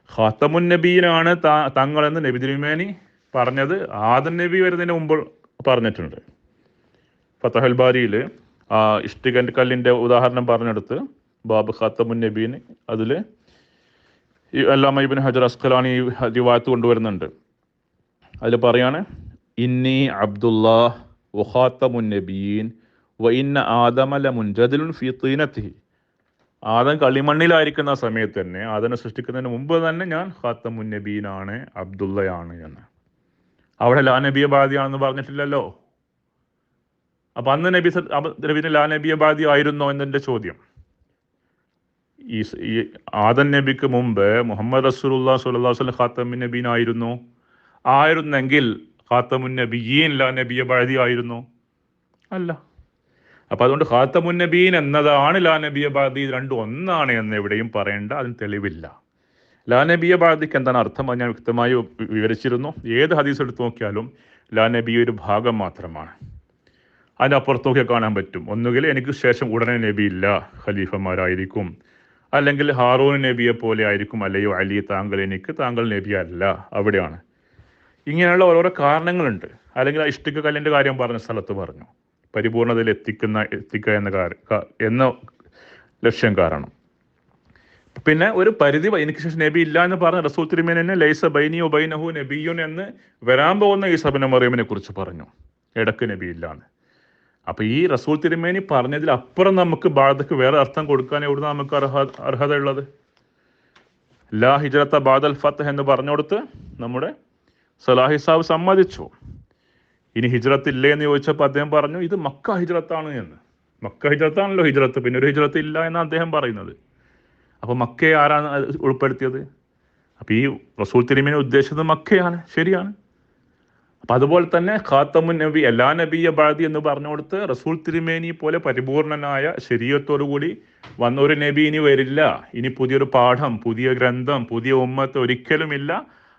ഖാത്തമുൻ നബിയീനാണ് തങ്ങളെന്ന് നബി തിരുമേനി പറഞ്ഞത് ആദം നബി വരുന്നതിന് മുമ്പ് പറഞ്ഞിട്ടുണ്ട്. ഫതഹുൽ ബാരിയിൽ ഇഷ്ടികൻ്റെ കല്ലിൻ്റെ ഉദാഹരണം പറഞ്ഞെടുത്ത് ബാബ് ഖാത്തമുൻ നബീൻ അതിൽ അല്ലാമ ഇബ്നു ഹജർ അസ്ഖലാനി റിവായത്ത് കൊണ്ടുവരുന്നുണ്ട്. അതിൽ പറയാണ്, ഇന്നി അബ്ദുല്ലാഹ് വ ഖാത്തമുൻ നബീൻ വ ഇന്ന ആദമ ലമുൻജദിലുൻ ഫീ തീനത്തിഹി. ആദം കളിമണ്ണിലായിരിക്കുന്ന സമയത്ത് തന്നെ, ആദനെ സൃഷ്ടിക്കുന്നതിന് മുമ്പ് തന്നെ ഞാൻ ഖാത്തമുൻ നബീനാണ്, അബ്ദുള്ളയാണ് എന്ന്. അവിടെ ലാ നബിയ ബാദിയാണെന്ന് പറഞ്ഞിട്ടില്ലല്ലോ. അപ്പം അന്ന് നബിന് ലാ നബിയ ബാദി ആയിരുന്നോ എന്നെൻ്റെ ചോദ്യം. ഈ ആദം നബിക്ക് മുമ്പ് മുഹമ്മദ് റസൂലുള്ളാഹി സ്വല്ലല്ലാഹു അലൈഹി വസല്ലം ഖാത്തമുൻ നബീൻ ആയിരുന്നെങ്കിൽ ഖാത്തമുൻ നബിയീൻ ലാ നബിയ ബാദി ആയിരുന്നു? അല്ല. അപ്പം അതുകൊണ്ട് ഖാത്തമുൻ നബീൻ എന്നതാണ് ലാ നബിയ ബാദി, രണ്ടും ഒന്നാണ് എന്ന് എവിടെയും പറയേണ്ട, അതിന് തെളിവില്ല. ലാ നബിയ ബാദിക്ക് എന്താണ് അർത്ഥം അത് ഞാൻ വ്യക്തമായി വിവരിച്ചിരുന്നു. ഏത് ഹദീസ് എടുത്ത് നോക്കിയാലും ലാ നബി ഒരു ഭാഗം മാത്രമാണ്. അതിനപ്പുറത്ത് നോക്കിയാൽ കാണാൻ പറ്റും. ഒന്നുകിൽ എനിക്ക് ശേഷം ഉടനെ നബി ഇല്ല, ഖലീഫമാരായിരിക്കും, അല്ലെങ്കിൽ ഹാറൂൻ നബിയെ പോലെ ആയിരിക്കും, അല്ലയോ അലി താങ്കൾ നബി അല്ല, അവിടെയാണ്. ഇങ്ങനെയുള്ള ഓരോരോ കാരണങ്ങളുണ്ട്. അല്ലെങ്കിൽ ആ ഇഷ്ടിക കല്ലിൻ്റെ കാര്യം പറഞ്ഞ സ്ഥലത്ത് പറഞ്ഞു പരിപൂർണതയിൽ എത്തിക്കുക എന്ന ലക്ഷ്യം കാരണം. പിന്നെ ഒരു പരിധി എനിക്ക് ശേഷം നബി ഇല്ല എന്ന് പറഞ്ഞ റസൂൽ തിരുമേനി തന്നെ ലൈസ ബൈനിയോ ബൈനഹു നബിയുൻ എന്ന് വരാൻ പോകുന്ന ഈസ ഇബ്നു മറിയമിനെ കുറിച്ച് പറഞ്ഞു, ഇടക്ക് നബി ഇല്ലാന്ന്. അപ്പൊ ഈ റസൂൽ തിരുമേനി പറഞ്ഞതിൽ അപ്പുറം നമുക്ക് ബാദക്ക് വേറെ അർത്ഥം കൊടുക്കാൻ എവിടുന്ന നമുക്ക് അർഹത ഉള്ളത്? ലാ ഹിജ്റത ബാദൽ ഫത്ഹ് എന്ന് പറഞ്ഞുകൊടുത്ത് നമ്മുടെ സലാഹി സാബ് സമ്മതിച്ചു. ഇനി ഹിജ്റത്ത് ഇല്ലേ എന്ന് ചോദിച്ചപ്പോൾ അദ്ദേഹം പറഞ്ഞു ഇത് മക്ക ഹിജ്റത്താണ് എന്ന്. മക്ക ഹിജ്റത്താണല്ലോ ഹിജ്റത്ത്, പിന്നെ ഒരു ഹിജ്റത്ത് ഇല്ല എന്നാണ് അദ്ദേഹം പറയുന്നത്. അപ്പോൾ മക്കയെ ആരാണ് ഉൾപ്പെടുത്തിയത്? അപ്പോൾ ഈ റസൂൽ തിരുമേനി ഉദ്ദേശിച്ചത് മക്കയാണ്, ശരിയാണ്. അപ്പം അതുപോലെ തന്നെ ഖാത്തമുൻ നബി എല്ലാ നബിയ ബഅദി എന്ന് പറഞ്ഞു കൊടുത്ത് റസൂൽ തിരുമേനി പോലെ പരിപൂർണനായ ശരീഅത്തോടു കൂടി വന്ന ഒരു നബി ഇനി വരില്ല, ഇനി പുതിയൊരു പാഠം, പുതിയ ഗ്രന്ഥം, പുതിയ ഉമ്മത്ത് ഒരിക്കലുമില്ല,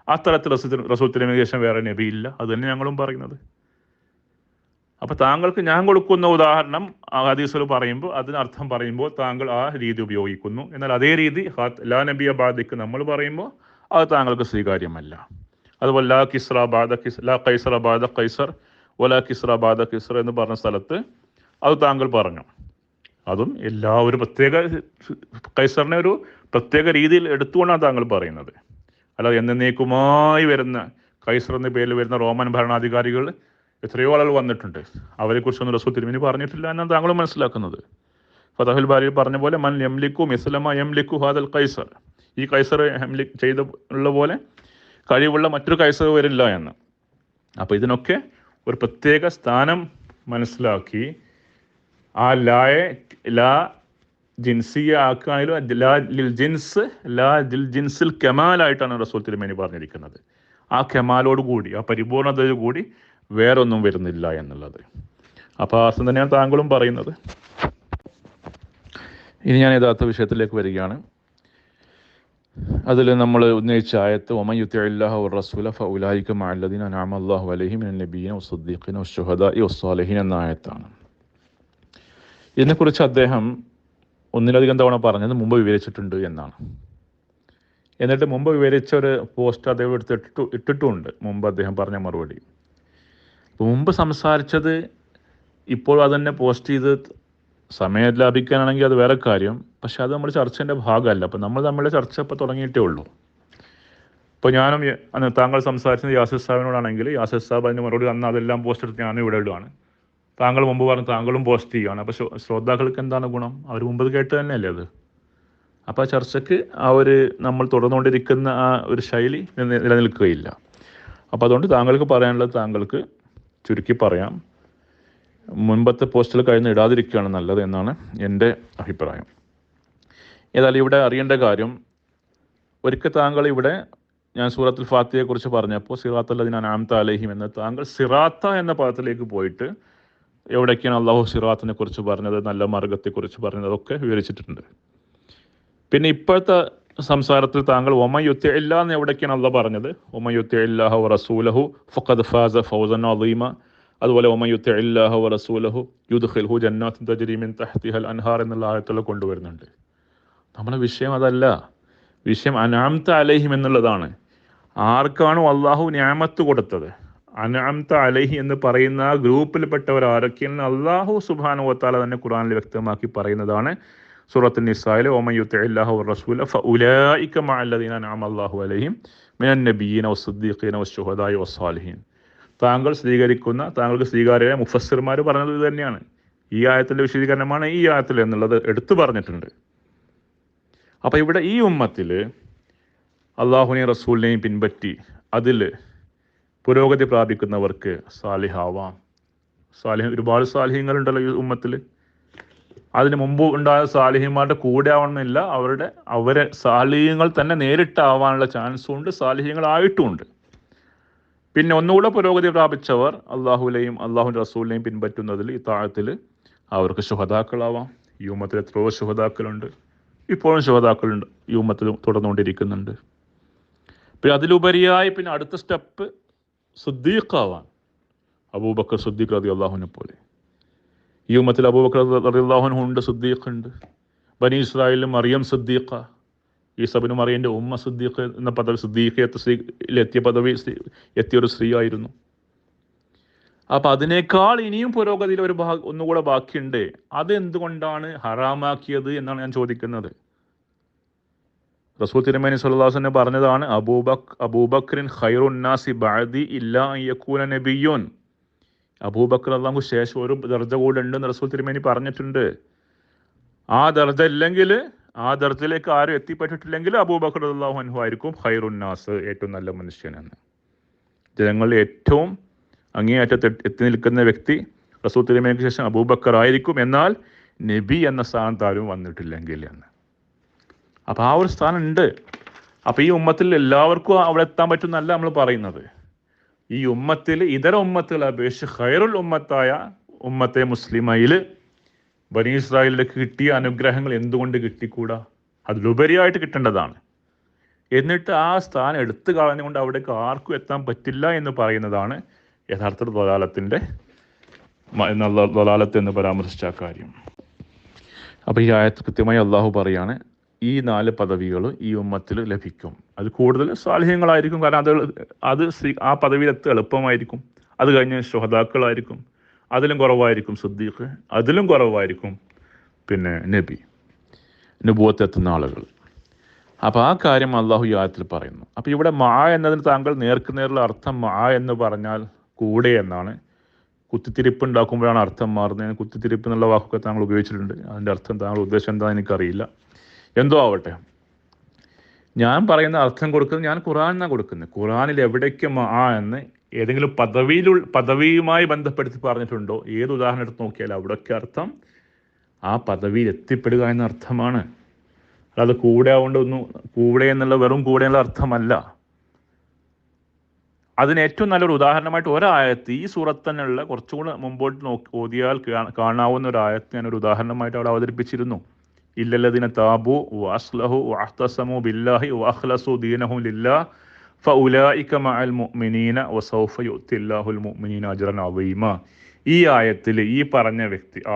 അത്തരത്തിൽ റസൂൽ തിരുമേനിക്ക് ശേഷം വേറെ നബി ഇല്ല. അത് തന്നെ ഞങ്ങളും പറയുന്നത്. അപ്പം താങ്കൾക്ക് ഞാൻ കൊടുക്കുന്ന ഉദാഹരണം ഹദീസിൽ പറയുമ്പോൾ അതിനർത്ഥം പറയുമ്പോൾ താങ്കൾ ആ രീതി ഉപയോഗിക്കുന്നു. എന്നാൽ അതേ രീതി ലാ നബിയ ബാദിക്ക് നമ്മൾ പറയുമ്പോൾ അത് താങ്കൾക്ക് സ്വീകാര്യമല്ല. അതുപോലെ ലാ കിസ്റ ബാദ ലാ കൈസറ ബാദ കൈസർ ഒലാ കിസ്റ ബാദ കിസ്റ എന്ന് പറഞ്ഞ സ്ഥലത്ത് അത് താങ്കൾ പറഞ്ഞു. അതും ഒരു പ്രത്യേക കൈസറിനെ ഒരു പ്രത്യേക രീതിയിൽ എടുത്തുകൊണ്ടാണ് താങ്കൾ പറയുന്നത്. അല്ലാതെ എന്നേക്കുമായി വരുന്ന കൈസർ എന്ന പേരിൽ വരുന്ന റോമൻ ഭരണാധികാരികൾ എത്രയോ ആളുകൾ വന്നിട്ടുണ്ട്, അവരെക്കുറിച്ചൊന്നും റസൂൽ തിരുമേനി പറഞ്ഞിട്ടില്ല എന്നാണ് താങ്കൾ മനസ്സിലാക്കുന്നത്. ഫതഹുൽ ബാരിയിൽ പറഞ്ഞ പോലെ മൻ യംലിക്കു മിസ്ലമ യംലിക്കു ഹാദൽ കൈസർ, ഈ കൈസർ ചെയ്തുള്ള പോലെ കഴിവുള്ള മറ്റൊരു കൈസർ വരില്ല എന്ന്. അപ്പോൾ ഇതിനൊക്കെ ഒരു പ്രത്യേക സ്ഥാനം മനസ്സിലാക്കി ആ ലാ ജിൻസിയ ആക്കാനും ലാ ലിൽ ജിൻസ് ലാ ജിൽ ജിൻസിൽ കെമാലായിട്ടാണ് റസൂൽ തിരുമേനി പറഞ്ഞിരിക്കുന്നത്. ആ കെമാലോട് കൂടി, ആ പരിപൂർണതയോട് കൂടി വേറൊന്നും വരുന്നില്ല എന്നുള്ളത്. അപ്പോൾ ആ അർത്ഥം തന്നെയാണ് താങ്കളും പറയുന്നത്. ഇനി ഞാൻ യഥാർത്ഥ വിഷയത്തിലേക്ക് വരികയാണ്. അതിൽ നമ്മൾ ഉന്നയിച്ച ആയത്ത് വമൻ യുതിഇല്ലാഹ വറസൂല ഫഉലൈക മഅല്ലദീന അൻഅമ അല്ലാഹു അലൈഹിം മിനൻ നബിയ്യീന വസ്സദ്ദീഖീന വശുഹദാഇ വസ്സാലിഹീൻ എന്ന ആയത്താണ്. ഇതിനെക്കുറിച്ച് അദ്ദേഹം ഒന്നിലധികം തവണ പറഞ്ഞത് മുമ്പ് വിവരിച്ചിട്ടുണ്ട് എന്നാണ്. എന്നിട്ട് മുമ്പ് വിവരിച്ച ഒരു പോസ്റ്റ് അദ്ദേഹം ഇട്ടിട്ടുമുണ്ട്, മുമ്പ് അദ്ദേഹം പറഞ്ഞ മറുപടി. മുമ്പ് സംസാരിച്ചത് ഇപ്പോൾ അതന്നെ പോസ്റ്റ് ചെയ്ത് സമയം ലാഭിക്കാനാണെങ്കിൽ അത് വേറെ കാര്യം. പക്ഷെ അത് നമ്മുടെ ചർച്ചേൻ്റെ ഭാഗമല്ല. അപ്പം നമ്മൾ നമ്മുടെ ചർച്ച ഇപ്പോൾ തുടങ്ങിയിട്ടേ ഉള്ളൂ. ഇപ്പോൾ ഞാനും താങ്കൾ സംസാരിച്ചത് യാസിർ സാഹിബിനോടാണെങ്കിൽ യാസിർ സാഹിബ് അതിന് മറുപടി അന്ന് അതെല്ലാം പോസ്റ്റ് എടുത്ത് ഞാനും ഇവിടെ ഇടുകയാണ്. താങ്കൾ മുമ്പ് പറഞ്ഞു താങ്കളും പോസ്റ്റ് ചെയ്യുകയാണ്. അപ്പോൾ ശ്രോതാക്കൾക്ക് എന്താണ് ഗുണം? അവർ മുമ്പ് കേട്ട് തന്നെയല്ലേ അത്. അപ്പോൾ ആ ചർച്ചയ്ക്ക് നമ്മൾ തുടർന്നുകൊണ്ടിരിക്കുന്ന ആ ഒരു ശൈലി നിലനിൽക്കുകയില്ല. അപ്പോൾ അതുകൊണ്ട് താങ്കൾക്ക് പറയാനുള്ളത് താങ്കൾക്ക് ചുരുക്കി പറയാം. മുൻപത്തെ പോസ്റ്റിൽ കഴിഞ്ഞ് ഇടാതിരിക്കുകയാണ് നല്ലത് എന്നാണ് എൻ്റെ അഭിപ്രായം. ഏതായാലും ഇവിടെ അറിയേണ്ട കാര്യം, ഒരിക്കൽ താങ്കൾ ഇവിടെ ഞാൻ സൂറത്തുൽ ഫാത്തിഹയെക്കുറിച്ച് പറഞ്ഞപ്പോൾ സിറാത്തല്ലദീന അൻഅംത അലൈഹിം എന്ന് താങ്കൾ സിറാത്ത എന്ന പദത്തിലേക്ക് പോയിട്ട് എവിടേക്കാണ് അള്ളാഹു സിറാത്തിനെ കുറിച്ച് പറഞ്ഞത്, നല്ല മാർഗത്തെക്കുറിച്ച് പറഞ്ഞത്, അതൊക്കെ വിവരിച്ചിട്ടുണ്ട്. പിന്നെ ഇപ്പോഴത്തെ സംസാരത്തിൽ താങ്കൾ വമൻ യുതിഇല്ലാ എന്ന് എവിടേക്കാണ് അള്ളാഹ് പറഞ്ഞത്? വമൻ യുതിഇല്ലാഹ വറസൂലഹു ഫഖദ് ഫാസ ഫൗസൻ അളീമ. അതുപോലെ വമൻ യുതിഇല്ലാഹ വറസൂലഹു യുദ്ഖിൽഹു ജന്നാത്തിൻ തജ്രി മിൻ തഹ്തിഹൽ അൻഹാർ എന്നുള്ള ആയത്തുകൾ കൊണ്ടുവരുന്നുണ്ട്. നമ്മുടെ വിഷയം അതല്ല. വിഷയം അൻഅംത അലൈഹിം എന്നുള്ളതാണ്. ആർക്കാണോ അള്ളാഹു നിഅമത്ത് കൊടുത്തത്, അൻഅംത അലൈഹി എന്ന് പറയുന്ന ആ ഗ്രൂപ്പിൽപ്പെട്ടവർ ആരൊക്കെയെന്ന് അള്ളാഹു സുബ്ഹാനഹു വതആല തന്നെ ഖുർആനിൽ വ്യക്തമാക്കി പറയുന്നതാണ്. സൂറത്തുൻ നിസായിൽ വമൻ യുതിഇല്ലാഹ വറസൂല ഫഉലൈക മഅല്ലദീന അൻഅമ അല്ലാഹു അലൈഹിം മിനൻ നബിയ്യീന വസ്സദ്ദീഖീന വശുഹദാഇ വസ്സാലിഹീൻ. താങ്കൾക്ക് സ്വീകാര്യമായ മുഫസ്സിർമാർ പറഞ്ഞത് ഇത് തന്നെയാണ്. ഈ ആയത്തിൻ്റെ വിശദീകരണമാണ് ഈ ആയത്തിൽ എന്നുള്ളത് എടുത്തു പറഞ്ഞിട്ടുണ്ട്. അപ്പോൾ ഇവിടെ ഈ ഉമ്മത്തിൽ അള്ളാഹുവിനെയും റസൂലിനെയും പിൻപറ്റി അതിൽ പുരോഗതി പ്രാപിക്കുന്നവർക്ക് സാലിഹാവാം. ഒരുപാട് സാലിഹ്യങ്ങളുണ്ടല്ലോ ഈ ഉമ്മത്തിൽ. അതിന് മുമ്പ് ഉണ്ടായ സാലിഹ്യന്മാരുടെ കൂടെ ആവണമെന്നില്ല, അവരെ സാലിഹ്യങ്ങൾ തന്നെ നേരിട്ടാവാനുള്ള ചാൻസും ഉണ്ട്, സാലിഹ്യങ്ങളായിട്ടുമുണ്ട്. പിന്നെ ഒന്നുകൂടെ പുരോഗതി പ്രാപിച്ചവർ അള്ളാഹുവിനെയും അള്ളാഹുവിൻ്റെ റസൂലിനെയും പിൻപറ്റുന്നതിൽ ഈ താഴത്തിൽ അവർക്ക് ശുഹദാക്കളാവാം. ഈ ഉമ്മത്തിൽ എത്രയോ ശുഹദാക്കളുണ്ട്, ഇപ്പോഴും ശുഹദാക്കളുണ്ട് ഈ ഉമ്മത്തിൽ തുടർന്നുകൊണ്ടിരിക്കുന്നുണ്ട്. പിന്നെ അതിലുപരിയായി പിന്നെ അടുത്ത സ്റ്റെപ്പ് സിദ്ദീഖാവാൻ, അബൂബക്കർ സിദ്ദീഖ് റളിയല്ലാഹുവിനെ പോലെ. ഈ ഉമ്മത്തിൽ അബൂബക്കർ റളിയല്ലാഹു ഉണ്ട്, സിദ്ദീഖ് ഉണ്ട്. ബനി ഇസ്രായേലിൽ മറിയം സിദ്ദീഖ, ഈസ ഇബ്നു മറിയൻ്റെ ഉമ്മ സിദ്ദീഖ് എന്ന പദവി, സിദ്ദീഖിയത്തിലെത്തിയ പദവി എത്തിയൊരു സ്ത്രീ ആയിരുന്നു. അപ്പം അതിനേക്കാൾ ഇനിയും പുരോഗതിയിൽ ഒരു ഒന്നുകൂടെ ബാക്കിയുണ്ട്. അതെന്തുകൊണ്ടാണ് ഹറാമാക്കിയത് എന്നാണ് ഞാൻ ചോദിക്കുന്നത്. റസൂൽ തിരുമേനി സ്വല്ലല്ലാഹു അലൈഹി വസല്ലം പറഞ്ഞതാണ്, അബൂബക്രിൻ ഖൈറുന്നാസി ബഅദി ഇല്ലാ അൻ യകൂന നബിയ്യുൻ. അബൂബക്കർ അള്ളാഹു ശേഷം ഒരു ദർജ കൂടെ ഉണ്ടെന്ന് റസൂൽ തിരുമേനി പറഞ്ഞിട്ടുണ്ട്. ആ ദർജ ഇല്ലെങ്കിൽ, ആ ദർജയിലേക്ക് ആരും എത്തിപ്പെട്ടിട്ടില്ലെങ്കിൽ അബൂബക്കർ റളിയല്ലാഹു അൻഹു ആയിരിക്കും ഖൈറുന്നാസ്, ഏറ്റവും നല്ല മനുഷ്യനെന്ന്. ജനങ്ങളിൽ ഏറ്റവും അങ്ങേയറ്റത്ത് എത്തി നിൽക്കുന്ന വ്യക്തി റസൂൽ തിരുമേനിക്ക് ശേഷം അബൂബക്കർ ആയിരിക്കും, എന്നാൽ നബി എന്ന സ്ഥാനത്ത് ആരും വന്നിട്ടില്ലെങ്കിൽ എന്ന്. അപ്പോൾ ആ ഒരു സ്ഥാനം ഉണ്ട്. അപ്പോൾ ഈ ഉമ്മത്തിൽ എല്ലാവർക്കും അവിടെ എത്താൻ പറ്റുന്നല്ല നമ്മൾ പറയുന്നത്. ഈ ഉമ്മത്തിൽ ഇതര ഉമ്മത്തുകളെ അപേക്ഷിച്ച് ഖൈറുൽ ഉമ്മത്തായ ഉമ്മത്തെ മുസ്ലിമയിൽ ബനി ഇസ്രായേലിലേക്ക് കിട്ടിയ അനുഗ്രഹങ്ങൾ എന്തുകൊണ്ട് കിട്ടിക്കൂടാ? അതിലുപരിയായിട്ട് കിട്ടേണ്ടതാണ്. എന്നിട്ട് ആ സ്ഥാനം എടുത്തു കളഞ്ഞുകൊണ്ട് അവിടേക്ക് ആർക്കും എത്താൻ പറ്റില്ല എന്ന് പറയുന്നതാണ് യഥാർത്ഥ ദലാലത്ത് എന്ന് പരാമർശിച്ച കാര്യം. അപ്പോൾ ഈ ആയത്ത് കൃത്യമായി അള്ളാഹു പറയാണ്, ഈ 4 പദവികൾ ഈ ഉമ്മത്തിൽ ലഭിക്കും. അത് കൂടുതൽ സാലിഹ്യങ്ങളായിരിക്കും, കാരണം അത് ആ പദവിയിലെത്തുക എളുപ്പമായിരിക്കും. അത് കഴിഞ്ഞ് ശുഹദാക്കളായിരിക്കും, അതിലും കുറവായിരിക്കും സിദ്ദീഖ്, അതിലും കുറവായിരിക്കും പിന്നെ നബി, നുബുവത്തെത്തുന്ന ആളുകൾ. അപ്പോൾ ആ കാര്യം അള്ളാഹു ഈ ആയത്തിൽ പറയുന്നു. അപ്പോൾ ഇവിടെ മാ എന്നതിന് താങ്കൾ നേർക്കുനേറുള്ള അർത്ഥം മാ എന്ന് പറഞ്ഞാൽ കൂടെ എന്നാണ്. കുത്തിത്തിരിപ്പ് ഉണ്ടാക്കുമ്പോഴാണ് അർത്ഥം മാറുന്നത്. കുത്തിത്തിരിപ്പ് എന്നുള്ള വാക്കൊക്കെ താങ്കൾ ഉപയോഗിച്ചിട്ടുണ്ട്. അതിൻ്റെ അർത്ഥം താങ്കൾ ഉദ്ദേശം എന്താണെന്ന് എനിക്കറിയില്ല. എന്തോ ആവട്ടെ, ഞാൻ പറയുന്ന അർത്ഥം കൊടുക്കുന്നത് ഞാൻ ഖുർആനിനാണ് കൊടുക്കുന്നത്. ഖുർആനിൽ എവിടേക്ക് മാ എന്ന് ഏതെങ്കിലും പദവിയുമായി ബന്ധപ്പെടുത്തി പറഞ്ഞിട്ടുണ്ടോ? ഏത് ഉദാഹരണം എടുത്ത് നോക്കിയാലും അവിടെയൊക്കെ അർത്ഥം ആ പദവിയിൽ എത്തിപ്പെടുക എന്ന അർത്ഥമാണ്. അല്ലാതെ കൂടെ ആവുകൊണ്ടൊന്നും കൂടെ എന്നുള്ള വെറും കൂടെ എന്നുള്ള അർത്ഥമല്ല. അതിന് ഏറ്റവും നല്ലൊരു ഉദാഹരണമായിട്ട് ഒരായത്ത് ഈ സൂറത്ത് തന്നെയുള്ള കുറച്ചുകൂടെ മുമ്പോട്ട് ഓതിയാൽ കാണാവുന്ന ഒരു ആയത്ത് ഞാനൊരു ഉദാഹരണമായിട്ട് അവിടെ അവതരിപ്പിച്ചിരുന്നു. ഇല്ലല്ലദീന താബു വഅസ്ലഹു വഅഹ്തസമു ബില്ലാഹി വഅഖ്ലസു ദീനഹും ലില്ലാഹ് ഫഉലൈക മഅൽ മുഅ്മിനീന വസൗഫ യുഅ്തില്ലാഹുൽ മുഅ്മിനീന അജ്റൻ അദീമ. ഈ ആയത്തിൽ ഈ പറഞ്ഞ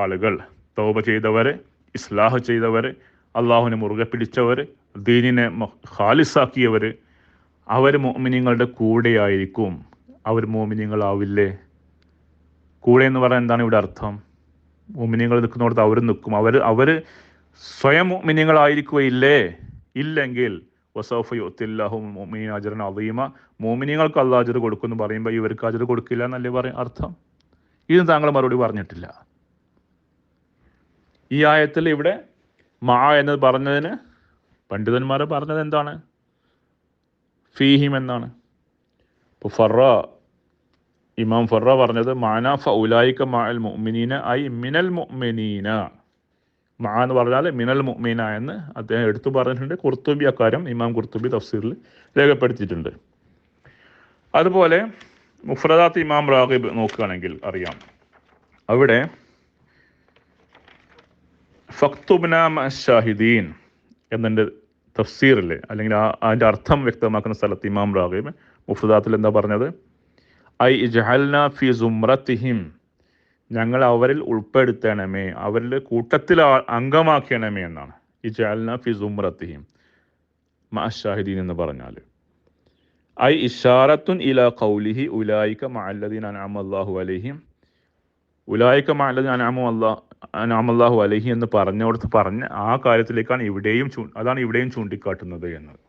ആളുകൾ തൗബ ചെയ്തവർ, ഇസ്ലാഹ് ചെയ്തവർ, അള്ളാഹുവിനെ മുറുകെ പിടിച്ചവർ, ദീനിനെ ഖാലിസാക്കിയവർ, അവർ മുഅ്മിനീങ്ങളുടെ കൂടെയായിരിക്കും. അവർ മുഅ്മിനീങ്ങളാവില്ലേ? കൂടെ എന്ന് പറയാൻ എന്താണ് ഇവിടെ അർത്ഥം? മുഅ്മിനീങ്ങൾ നിൽക്കുന്നിടത്ത് അവർ നിൽക്കും. അവർ സ്വയം മുഅ്മിനീങ്ങളായിരിക്കുകയില്ലേ? ഇല്ലെങ്കിൽ വസൗഫ യുഅ്തില്ലാഹു മുഅ്മിനീന അജ്റൻ അദീമ, മുഅ്മിനീങ്ങൾക്ക് അല്ലാഹു അജ്ർ കൊടുക്കുമെന്ന് പറയുമ്പോൾ ഇവർക്ക് അജ്ർ കൊടുക്കില്ല എന്നല്ലേ പറയാൻ അർത്ഥം? ഇത് താങ്കൾ മറുപടി പറഞ്ഞിട്ടില്ല. ഈ ആയത്തിൽ ഇവിടെ മാ എന്ന് പറഞ്ഞതിന് പണ്ഡിതന്മാർ പറഞ്ഞത് എന്താണ്? ഫീഹിം എന്നാണ്. ഇപ്പോൾ ഇമാം ഫറ പറഞ്ഞത് മാന ഫഉലൈക മഅൽ മുഅ്മിനീന ഐ മിനൽ മുഅ്മിനീന. മാ എന്ന് പറഞ്ഞാൽ മിനൽ മുഅ്മിന എന്ന് അദ്ദേഹം എടുത്തു പറഞ്ഞിട്ടുണ്ട്. ഖുർത്തുബി അക്കാര്യം ഇമാം ഖുർത്തുബി തഫ്സീറിൽ രേഖപ്പെടുത്തിയിട്ടുണ്ട്. അതുപോലെ മുഫ്രദാത്ത് ഇമാം റാഗിബ് നോക്കുകയാണെങ്കിൽ അറിയാം, അവിടെ ഫക്തുബ്ന മഅശ്ശാഹിദീൻ എന്നതിൻ്റെ തഫ്സീറിൽ അല്ലെങ്കിൽ അതിൻ്റെ അർത്ഥം വ്യക്തമാക്കുന്ന സ്ഥലത്ത് ഇമാം റാഗിബ് മുഫ്രദാത്തിൽ എന്താ പറഞ്ഞത്? ഐ ഇജ്അൽനാ ഫി സുംറത്തിഹിം, ഞങ്ങൾ അവരിൽ ഉൾപ്പെടുത്തണമേ, അവരുടെ കൂട്ടത്തിൽ അംഗമാക്കണമേ എന്നാണ്. ഇജ്അൽനാ ഫി സുംറത്തിഹിം മഅശ്ശാഹിദീൻ എന്ന് പറഞ്ഞാൽ ഐ ഇഷാറത്തുൻ ഇലാ ഖൗലിഹി ഉലൈക മഅല്ലദീന അൻഅമ അല്ലാഹു അലൈഹിം, ഉലൈക മഅല്ലദീന അൻഅമ അല്ലാഹു അലൈഹി എന്ന് പറഞ്ഞ ആ കാര്യത്തിലേക്കാണ് അതാണ് ഇവിടെയും ചൂണ്ടിക്കാട്ടുന്നത് എന്നത്.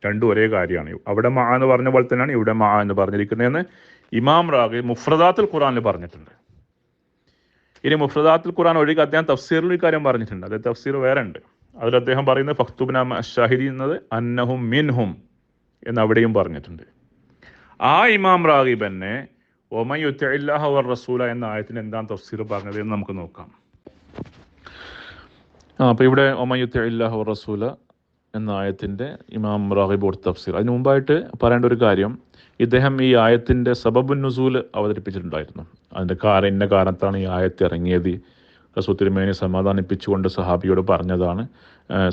രണ്ടും ഒരേ കാര്യമാണ്. അവിടെ മാ എന്ന് പറഞ്ഞ പോലെ തന്നെയാണ് ഇവിടെ മാ എന്ന് പറഞ്ഞിരിക്കുന്നതെന്ന് ഇമാം റാഗിബ് മുഫ്രദാത്തുൽ ഖുർആനിൽ പറഞ്ഞിട്ടുണ്ട്. ഇനി മുഫ്രദാത്തുൽ ഖുർആൻ ഒഴികെ അദ്ദേഹം തഫ്സീറിൽ ഈ കാര്യം പറഞ്ഞിട്ടുണ്ട്. അത് തഫ്സീർ വേറെ ഉണ്ട്. അതിൽ അദ്ദേഹം പറയുന്നത് ഫക്തുബ്ന മഅശ്ശാഹിദീൻ എന്നത് അന്നഹും മിൻഹും എന്ന് അവിടെയും പറഞ്ഞിട്ടുണ്ട്. ആ ഇമാം റാഗിബ് തന്നെ ഒമൻ യുതിഇല്ലാഹ വർ റസൂല എന്ന ആയത്തിന് എന്താണ് തഫ്സീർ പറഞ്ഞത് എന്ന് നമുക്ക് നോക്കാം. അപ്പോൾ ഇവിടെ ഒമൻ യുതിഇല്ലാഹ വർ റസൂല എന്ന ആയത്തിൻ്റെ ഇമാം റാഗിബ് കൊടുത്ത തഫ്സീർ. അതിന് മുമ്പായിട്ട് പറയേണ്ട ഒരു കാര്യം, ഇദ്ദേഹം ഈ ആയത്തിൻ്റെ സബബുൻ നുസൂൽ അവതരിപ്പിച്ചിട്ടുണ്ടായിരുന്നു. അതിൻ്റെ ഇന്ന കാരണത്താണ് ഈ ആയത്ത് ഇറങ്ങിയത്. റസൂൽ തിരുമേനി സമാധാനിപ്പിച്ചുകൊണ്ട് സഹാബിയോട് പറഞ്ഞതാണ്.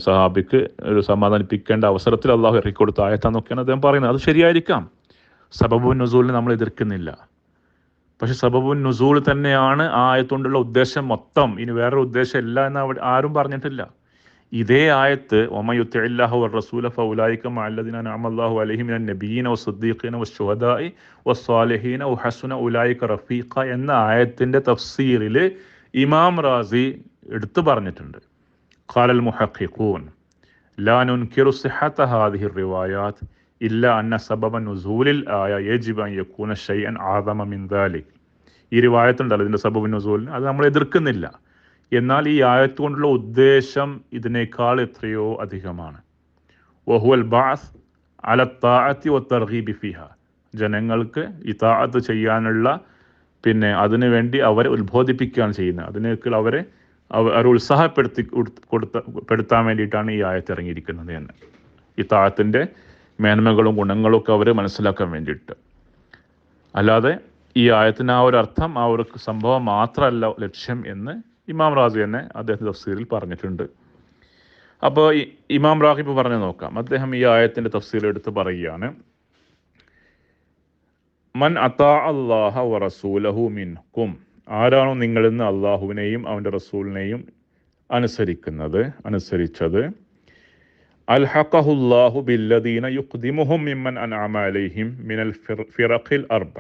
സഹാബിക്ക് ഒരു സമാധാനിപ്പിക്കേണ്ട അവസരത്തിൽ അള്ളാഹു ഇറക്കിക്കൊടുത്ത ആയത്താന്നൊക്കെയാണ് അദ്ദേഹം പറയുന്നത്. അത് ശരിയായിരിക്കാം. സബബുൻ നുസൂലിനെ നമ്മൾ എതിർക്കുന്നില്ല. പക്ഷെ സബബുൻ നുസൂൽ തന്നെയാണ് ആ ആയത്തുകൊണ്ടുള്ള ഉദ്ദേശം മൊത്തം, ഇനി വേറൊരു ഉദ്ദേശം ഇല്ല എന്ന് ആരും പറഞ്ഞിട്ടില്ല. ഇതേ ആയത്ത് ഒമയുത്തില്ലാഹു റസൂല ഫൗലായിക മഅല്ലദീന അനഅമല്ലാഹു അലൈഹിം മിനൻ നബിയ്യീന വസ്സദ്ദീഖീന വശുഹദാഇ വസ്സാലിഹീന വഹസുന ഉലൈക റഫീഖ എന്ന ആയത്തിൻ്റെ തഫ്സീറിൽ ഇമാം റാസി എടുത്തു പറഞ്ഞിട്ടുണ്ട്. ഖാലൽ മുഹഖിഖൂൻ ലാ നുൻകിറു സിഹത ഹാദിഹി റിവായാത്ത് ഇല്ല അന്ന സബബ നുസൂലിൽ ആയ യജിബ് അൻ യകൂന ശൈഅൻ ആദമ മിൻ ദാലിക്. ഈ റിവായത്തുണ്ടല്ലോ ഇതിൻ്റെ സബബ് നുസൂലിന്, അത് നമ്മൾ എതിർക്കുന്നില്ല. എന്നാൽ ഈ ആയത്ത് കൊണ്ടുള്ള ഉദ്ദേശം ഇതിനേക്കാൾ എത്രയോ അധികമാണ്. വഹുവൽ ബഅസ് അല താഅത്തി വത്തർഗീബി ഫിഹ, ജനങ്ങൾക്ക് ഇതാഅത്ത് ചെയ്യാനുള്ള അതിനു വേണ്ടി അവരെ ഉത്ബോധിപ്പിക്കുകയാണ് ചെയ്യുന്നത്. അതിനേക്കാൾ അവരെ ഉത്സാഹപ്പെടുത്താൻ വേണ്ടിയിട്ടാണ് ഈ ആയത്ത് ഇറങ്ങിയിരിക്കുന്നത് എന്ന്. ഇതാഅത്തിൻ്റെ മേന്മകളും ഗുണങ്ങളും ഒക്കെ അവർ മനസ്സിലാക്കാൻ വേണ്ടിയിട്ട്. അല്ലാതെ ഈ ആയത്തിന് ആ ഒരു അർത്ഥം, ആ ഒരു സംഭവം മാത്രമല്ല ലക്ഷ്യം എന്ന് ഇമാം റാസി തന്നെ അദ്ദേഹത്തിൻ്റെ തഫ്സീറിൽ പറഞ്ഞിട്ടുണ്ട്. അപ്പോൾ ഇമാം റാഗിബ് പറഞ്ഞു നോക്കാം. അദ്ദേഹം ഈ ആയത്തിൻ്റെ തഫ്സീർ എടുത്ത് പറയുകയാണ്, മൻ അതാ അല്ലാഹ വ റസൂലഹു മിൻകും, ആരാണോ നിങ്ങളിൽ നിന്ന് അള്ളാഹുവിനെയും അവൻ്റെ റസൂലിനെയും അനുസരിച്ചത്, അൽഹഖഹുല്ലാഹു ബില്ലദീന യുഖ്ദിമുഹും മിമ്മൻ അൻഅമ അലൈഹിം മിനൽ ഫിറഖിൽ അർബ,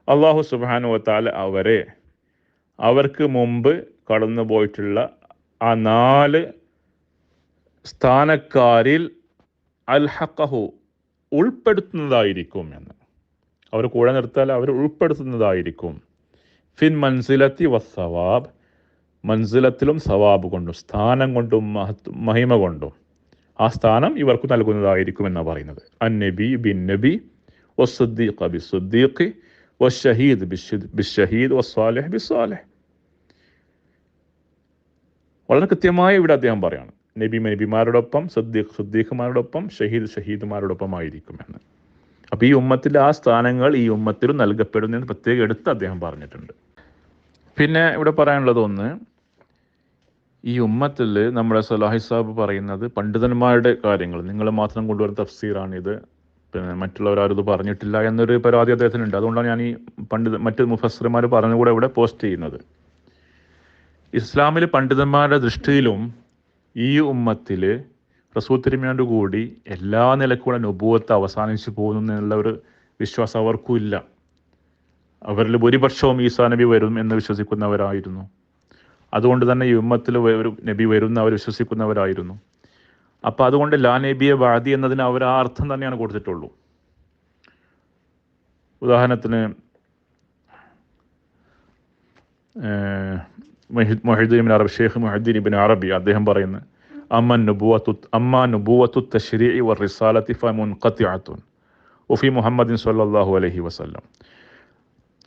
അള്ളാഹു സുബ്ഹാനഹു വ തആല അവർക്ക് മുമ്പ് കടന്നു പോയിട്ടുള്ള ആ 4 സ്ഥാനക്കാരിൽ അൽഹഖഹു ഉൾപ്പെടുത്തുന്നതായിരിക്കും എന്ന്. അവർ കൂടെ നിർത്താൽ അവർ ഉൾപ്പെടുത്തുന്നതായിരിക്കും. ഫിൻ മൻസിലത്തി വസ്സവാബ്, മൻസിലത്തിലും സവാബ് കൊണ്ടും സ്ഥാനം കൊണ്ടും മഹിമ കൊണ്ടും ആ സ്ഥാനം ഇവർക്ക് നൽകുന്നതായിരിക്കും എന്നാണ് പറയുന്നത്. അന്നബി ബിൻ നബി വസ്സുദ്ദീഖ ബിസ്സുദ്ദീഖി വശഹീദ് ബിസ്ഷഹീദ് വസ്സാലിഹ് ബിസ്സാലിഹ്. വളരെ കൃത്യമായി ഇവിടെ അദ്ദേഹം പറയാണ്, നബിമാരോടൊപ്പം, സുദ്ദീഖുമാരോടൊപ്പം, ഷഹീദുമാരോടൊപ്പം ആയിരിക്കും എന്ന്. അപ്പോൾ ഈ ഉമ്മത്തിൻ്റെ ആ സ്ഥാനങ്ങൾ ഈ ഉമ്മത്തിലും നൽകപ്പെടുന്നതെന്ന് പ്രത്യേകം എടുത്ത് അദ്ദേഹം പറഞ്ഞിട്ടുണ്ട്. പിന്നെ ഇവിടെ പറയാനുള്ളത് ഒന്ന്, ഈ ഉമ്മത്തിൽ നമ്മുടെ സലാഹി സാഹിബ് പറയുന്നത് പണ്ഡിതന്മാരുടെ കാര്യങ്ങൾ നിങ്ങൾ മാത്രം കൊണ്ടുവരുന്ന തഫ്സീറാണിത്, മറ്റുള്ളവരാരും ഇത് പറഞ്ഞിട്ടില്ല എന്നൊരു പരാതി അദ്ദേഹത്തിനുണ്ട്. അതുകൊണ്ടാണ് ഞാൻ ഈ മറ്റ് മുഫസ്സിർമാർ പറഞ്ഞുകൂടെ ഇവിടെ പോസ്റ്റ് ചെയ്യുന്നത്. ഇസ്ലാമിൽ പണ്ഡിതന്മാരുടെ ദൃഷ്ടിയിലും ഈ ഉമ്മത്തിൽ റസൂൽ തിരുമേനിയോട് കൂടി എല്ലാ നിലക്കുള്ള നുബുവത്ത് അവസാനിച്ചു പോകുന്നു എന്നുള്ള ഒരു വിശ്വാസം അവർക്കും ഇല്ല. അവരിൽ ഭൂരിപക്ഷവും ഈസാ നബി വരും എന്ന് വിശ്വസിക്കുന്നവരായിരുന്നു. അതുകൊണ്ട് തന്നെ ഈ ഉമ്മത്തിൽ ഒരു നബി വരുന്ന അവർ വിശ്വസിക്കുന്നവരായിരുന്നു. അപ്പോൾ അതുകൊണ്ട് ലാ നബിയെ ബാദി എന്നതിന് അവർ ആ അർത്ഥം തന്നെയാണ് കൊടുത്തിട്ടുള്ളൂ. ഉദാഹരണത്തിന് മുഹദ്ദീൻ അറബി, ഷെയ്ഖ് മുഹദ്ദീൻ ഇബ്നു അറബി അദ്ദേഹം പറയുന്നു, അമ്മാ നുബുവത്തു തശ്രീഇ വറിസാലത്തി ഫമുൻഖതിഅത്തുൻ വഫി മുഹമ്മദിൻ സ്വല്ലല്ലാഹു അലൈഹി വസല്ലം,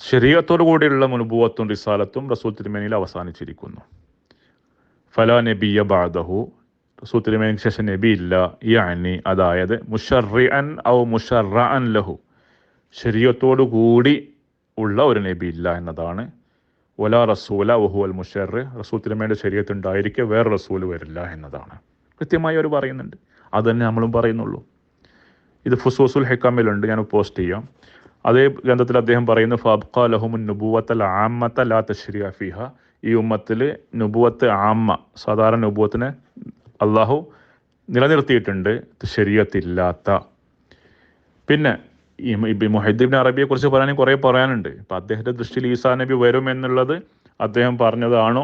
ശരീഅത്തോടു കൂടിയുള്ള നുബുവത്തും റിസാലത്തും റസൂൽ തിരുമേനിയിൽ അവസാനിച്ചിരിക്കുന്നു. ഫലാ നബിയ ബഅദഹു, റസൂൽ തിരുമേനിക്ക് ശേഷം നബി ഇല്ല. യഅനി, അതായത് മുശർറിഅൻ ഔ മുശർറഅൻ ലഹു, ശരീഅത്തോടു കൂടി ഉള്ള ഒരു നബി ഇല്ല എന്നതാണ്. വലാ റസൂല വഹുവൽ മുശർറി, റസൂൽ തിരുമേനിയുടെ ശരീഅത്ത് ഉണ്ടായിരിക്കെ വേറെ റസൂൽ വരില്ല എന്നതാണ് കൃത്യമായി അവർ പറയുന്നുണ്ട്. അത് തന്നെ നമ്മളും പറയുന്നുള്ളൂ. ഇത് ഫുസൂസുൽ ഹിക്കമിലുണ്ട്, ഞാൻ പോസ്റ്റ് ചെയ്യാം. അതേ ഗ്രന്ഥത്തിൽ അദ്ദേഹം പറയുന്നു, ഫഅബ്ഖാ ലഹുമുൻ നുബുവത്തൽ ആമ്മത ലാ തശ്രീഅ ഫീഹ, ഈ ഉമ്മത്തിൽ നുബുവത്ത് ആമ്മ, സാധാരണ നുബുവത്തിനെ അള്ളാഹു നിലനിർത്തിയിട്ടുണ്ട്, ശരീഅത്തില്ലാത്ത. പിന്നെ ഈ മുഹദ്ദീൻ ഇബ്നു അറബിയെ കുറിച്ച് പറയാനും കുറേ പറയാനുണ്ട്. ഇപ്പം അദ്ദേഹത്തിൻ്റെ ദൃഷ്ടിയിൽ ഈസാ നബി വരും എന്നുള്ളത് അദ്ദേഹം പറഞ്ഞതാണോ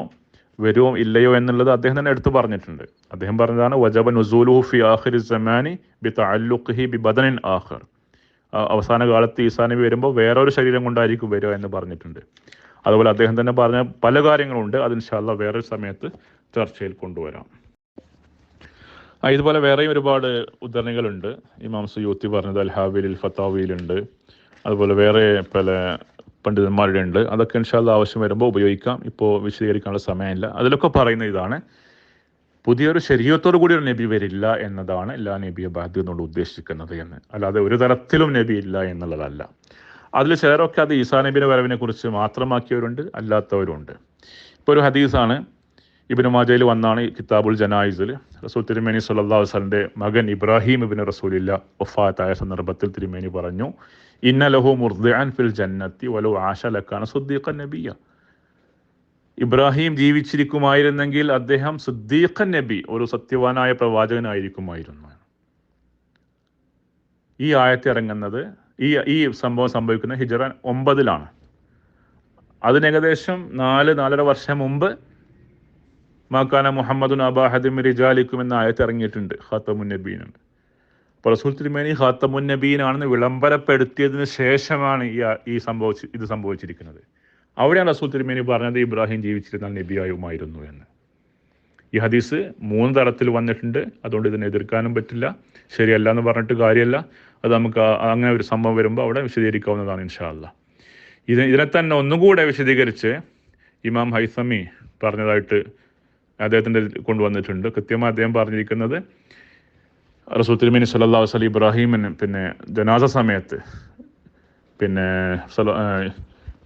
വരുമോ ഇല്ലയോ എന്നുള്ളത് അദ്ദേഹം തന്നെ എടുത്തു പറഞ്ഞിട്ടുണ്ട്. അദ്ദേഹം പറഞ്ഞതാണ്, വജബ നുസൂലുഹു ഫി ആഖിരി സമാനി ബി തഅല്ലുഖിഹി ബി ബദനിൻ ആഖിർ, അവസാന കാലത്ത് ഈസാ നബി വരുമ്പോൾ വേറൊരു ശരീരം കൊണ്ടായിരിക്കും വരിക എന്ന് പറഞ്ഞിട്ടുണ്ട്. അതുപോലെ അദ്ദേഹം തന്നെ പറഞ്ഞ പല കാര്യങ്ങളുണ്ട്, അത് ഇൻഷാ അല്ലാഹ് വേറൊരു സമയത്ത് ചർച്ചയിൽ കൊണ്ടുവരാം. ഇതുപോലെ വേറെയും ഒരുപാട് ഉദ്ധരണികളുണ്ട്. ഇമാം സുയൂത്തി പറഞ്ഞത് അൽ-ഹാവിലിൽ ഫത്താവിയിലുണ്ട്, അതുപോലെ വേറെ പല പണ്ഡിതന്മാരുടെ ഉണ്ട്. അതൊക്കെ ഇൻഷാ അല്ലാഹ് ആവശ്യം വരുമ്പോൾ ഉപയോഗിക്കാം, ഇപ്പോൾ വിശദീകരിക്കാനുള്ള സമയമില്ല. അതിലൊക്കെ പറയുന്ന ഇതാണ്, പുതിയൊരു ശരീഅത്തോടു കൂടി ഒരു നബി വരില്ല എന്നതാണ് ലാ നബിയെ ബഅദ് എന്നുകൊണ്ട് ഉദ്ദേശിക്കുന്നത് എന്ന്, അല്ലാതെ ഒരു തരത്തിലും നബി ഇല്ല എന്നുള്ളതല്ല. അതിൽ ചിലരൊക്കെ അത് ഈസാ നബിയുടെ വരവിനെ കുറിച്ച് മാത്രമാക്കിയവരുണ്ട്, അല്ലാത്തവരുണ്ട്. ഇപ്പോൾ ഒരു ഹദീസാണ്, ഇബ്നു മാജയിൽ വന്നാണ്, കിതാബുൽ ജനായിസിൽ റസൂൽ തിരുമേനി സ്വല്ലല്ലാഹു അലൈഹി വസല്ലമയുടെ മകൻ ഇബ്രാഹിം ഇബ്നു റസൂലില്ല വഫാത്തായ സന്ദർഭത്തിൽ തിരുമേനി പറഞ്ഞു, ഇന്ന ലഹു മുർദിഅൻ ഫിൽ ജന്നത്തി വലൗ ആശ ലകാന സുദ്ദീഖൻ നബിയ, ഇബ്രാഹിം ജീവിച്ചിരിക്കുമായിരുന്നെങ്കിൽ അദ്ദേഹം സിദ്ദീഖൻ നബി, ഒരു സത്യവാനായ പ്രവാചകനായിരിക്കുമായിരുന്നു. ഈ ആയത്ത് ഇറങ്ങുന്നത്, ഈ സംഭവം സംഭവിക്കുന്നത് ഹിജ്റ 9 അതിന് ഏകദേശം 4-4.5 വർഷം മുമ്പ് മാക്കാന മുഹമ്മദുൻ അബാ ഹദിം റിജാലിക്കും എന്ന ആയത്ത് ഇറങ്ങിയിട്ടുണ്ട്. ഖാത്തമുൻ നബീനുണ്ട്. അപ്പോൾ റസൂൽ തിരുമേനി ഖാത്തമുൻ നബീനാണെന്ന് വിളംബരപ്പെടുത്തിയതിന് ശേഷമാണ് ഇത് സംഭവിച്ചിരിക്കുന്നത്. അവിടെയാണ് റസൂൽ തിരുമേനി പറഞ്ഞത് ഇബ്രാഹിം ജീവിച്ചിരുന്നാൽ നബിയായുമായിരുന്നു എന്ന്. ഈ ഹദീസ് 3 തരത്തിൽ വന്നിട്ടുണ്ട്. അതുകൊണ്ട് ഇതിനെ എതിർക്കാനും പറ്റില്ല, ശരിയല്ല എന്ന് പറഞ്ഞിട്ട് കാര്യമല്ല. അത് നമുക്ക് അങ്ങനെ ഒരു സംഭവം വരുമ്പോൾ അവിടെ വിശദീകരിക്കാവുന്നതാണ് ഇൻഷാ അല്ലാഹ്. ഇതിനെ തന്നെ ഒന്നുകൂടെ വിശദീകരിച്ച് ഇമാം ഹൈസമി പറഞ്ഞതായിട്ട് അദ്ദേഹത്തിൻ്റെ കൊണ്ടുവന്നിട്ടുണ്ട്. കൃത്യമായി അദ്ദേഹം പറഞ്ഞിരിക്കുന്നത്, റസൂൽ തിരുമേനി സല്ലല്ലാഹു അലൈഹി വസല്ലം ഇബ്രാഹിമിന് പിന്നെ ജനാസ സമയത്ത്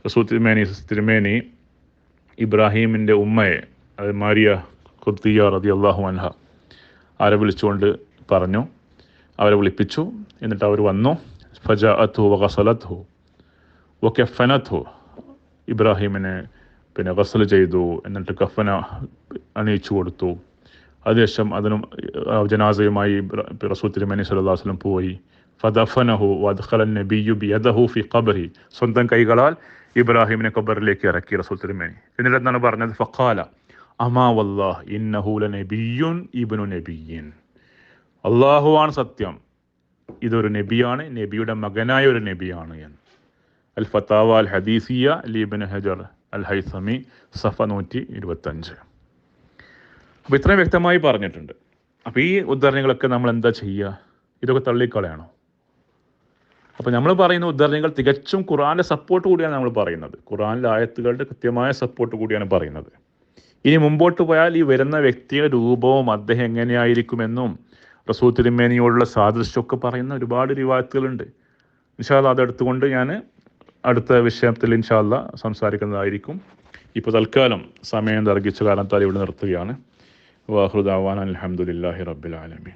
റസൂൽ തിരുമേനി ഇബ്രാഹിമിൻ്റെ ഉമ്മയെ, അത് മാരിയ ഖുർദിയ റളിയല്ലാഹു അൻഹ, അവരെ വിളിച്ചുകൊണ്ട് പറഞ്ഞു, അവരെ വിളിപ്പിച്ചു. എന്നിട്ട് അവർ വന്നു. ഫജഅത്ഹു വഗസലത്ഹു വകഫനത്ഹു, ഇബ്രാഹിമിനെ ഗസ്ൽ ചെയ്തു, എന്നിട്ട് കഫന അണിയിച്ചു കൊടുത്തു. അതിനുശേഷം അതിനും ജനാസയുമായി റസൂൽ തിരുമേനി സല്ലല്ലാഹു അലൈഹി വസല്ലം പോയി. ഫദഫനഹു വദ്ഖല നബിയ്യു ബിയദഹു ഫി ഖബ്രി, സ്വന്തം കൈകളാൽ ഇബ്രാഹിമിനെ ഖബറിലേക്ക് ഇറക്കി റസൂൽ തിരുമേനി. എന്നിട്ട് എന്താണ് പറഞ്ഞത്? ഫഖാല അമാ വല്ലാഹ് ഇന്നഹു ലനബിയ്യുൻ ഇബ്നു നബിയ്യിൻ, അല്ലാഹുവാണ് സത്യം, ഇതൊരു നബിയാണ്, നബിയുടെ മകനായ ഒരു നബിയാണ് എന്ന്. അൽ ഫതാവ അൽ ഹദീസിയ ഇബ്നു ഹജർ അൽ ഹൈസമി സഫ 125. അപ്പോൾ ഇത്രയും വ്യക്തമായി പറഞ്ഞിട്ടുണ്ട്. അപ്പോൾ ഈ ഉദ്ധരണികളൊക്കെ നമ്മൾ എന്താ ചെയ്യുക? ഇതൊക്കെ തള്ളിക്കളയാണോ? അപ്പോൾ നമ്മൾ പറയുന്ന ഉദ്ധരണികൾ തികച്ചും ഖുർആൻ്റെ സപ്പോർട്ട് കൂടിയാണ് നമ്മൾ പറയുന്നത്. ഖുർആനിലെ ആയത്തുകളുടെ കൃത്യമായ സപ്പോർട്ട് കൂടിയാണ് പറയുന്നത്. ഇനി മുമ്പോട്ട് പോയാൽ ഈ വരുന്ന വ്യക്തിയുടെ രൂപവും അദ്ദേഹം എങ്ങനെയായിരിക്കുമെന്നും റസൂൽ തിരുമേനിയോടുള്ള സാദൃശ്യമൊക്കെ പറയുന്ന ഒരുപാട് റിവായത്തുകളുണ്ട്. ഇൻഷാ അല്ലാഹ് അതെടുത്തുകൊണ്ട് ഞാൻ അടുത്ത വിഷയത്തിൽ ഇൻഷാ അല്ലാഹ് സംസാരിക്കുന്നതായിരിക്കും. ഇപ്പോൾ തൽക്കാലം സമയം ദർഘിച്ച കാരണത്താൽ ഇവിടെ നിർത്തുകയാണ്. വാഖിറു ദഅവാനാ അൽഹംദുലില്ലാഹി റബ്ബിൽ ആലമീൻ.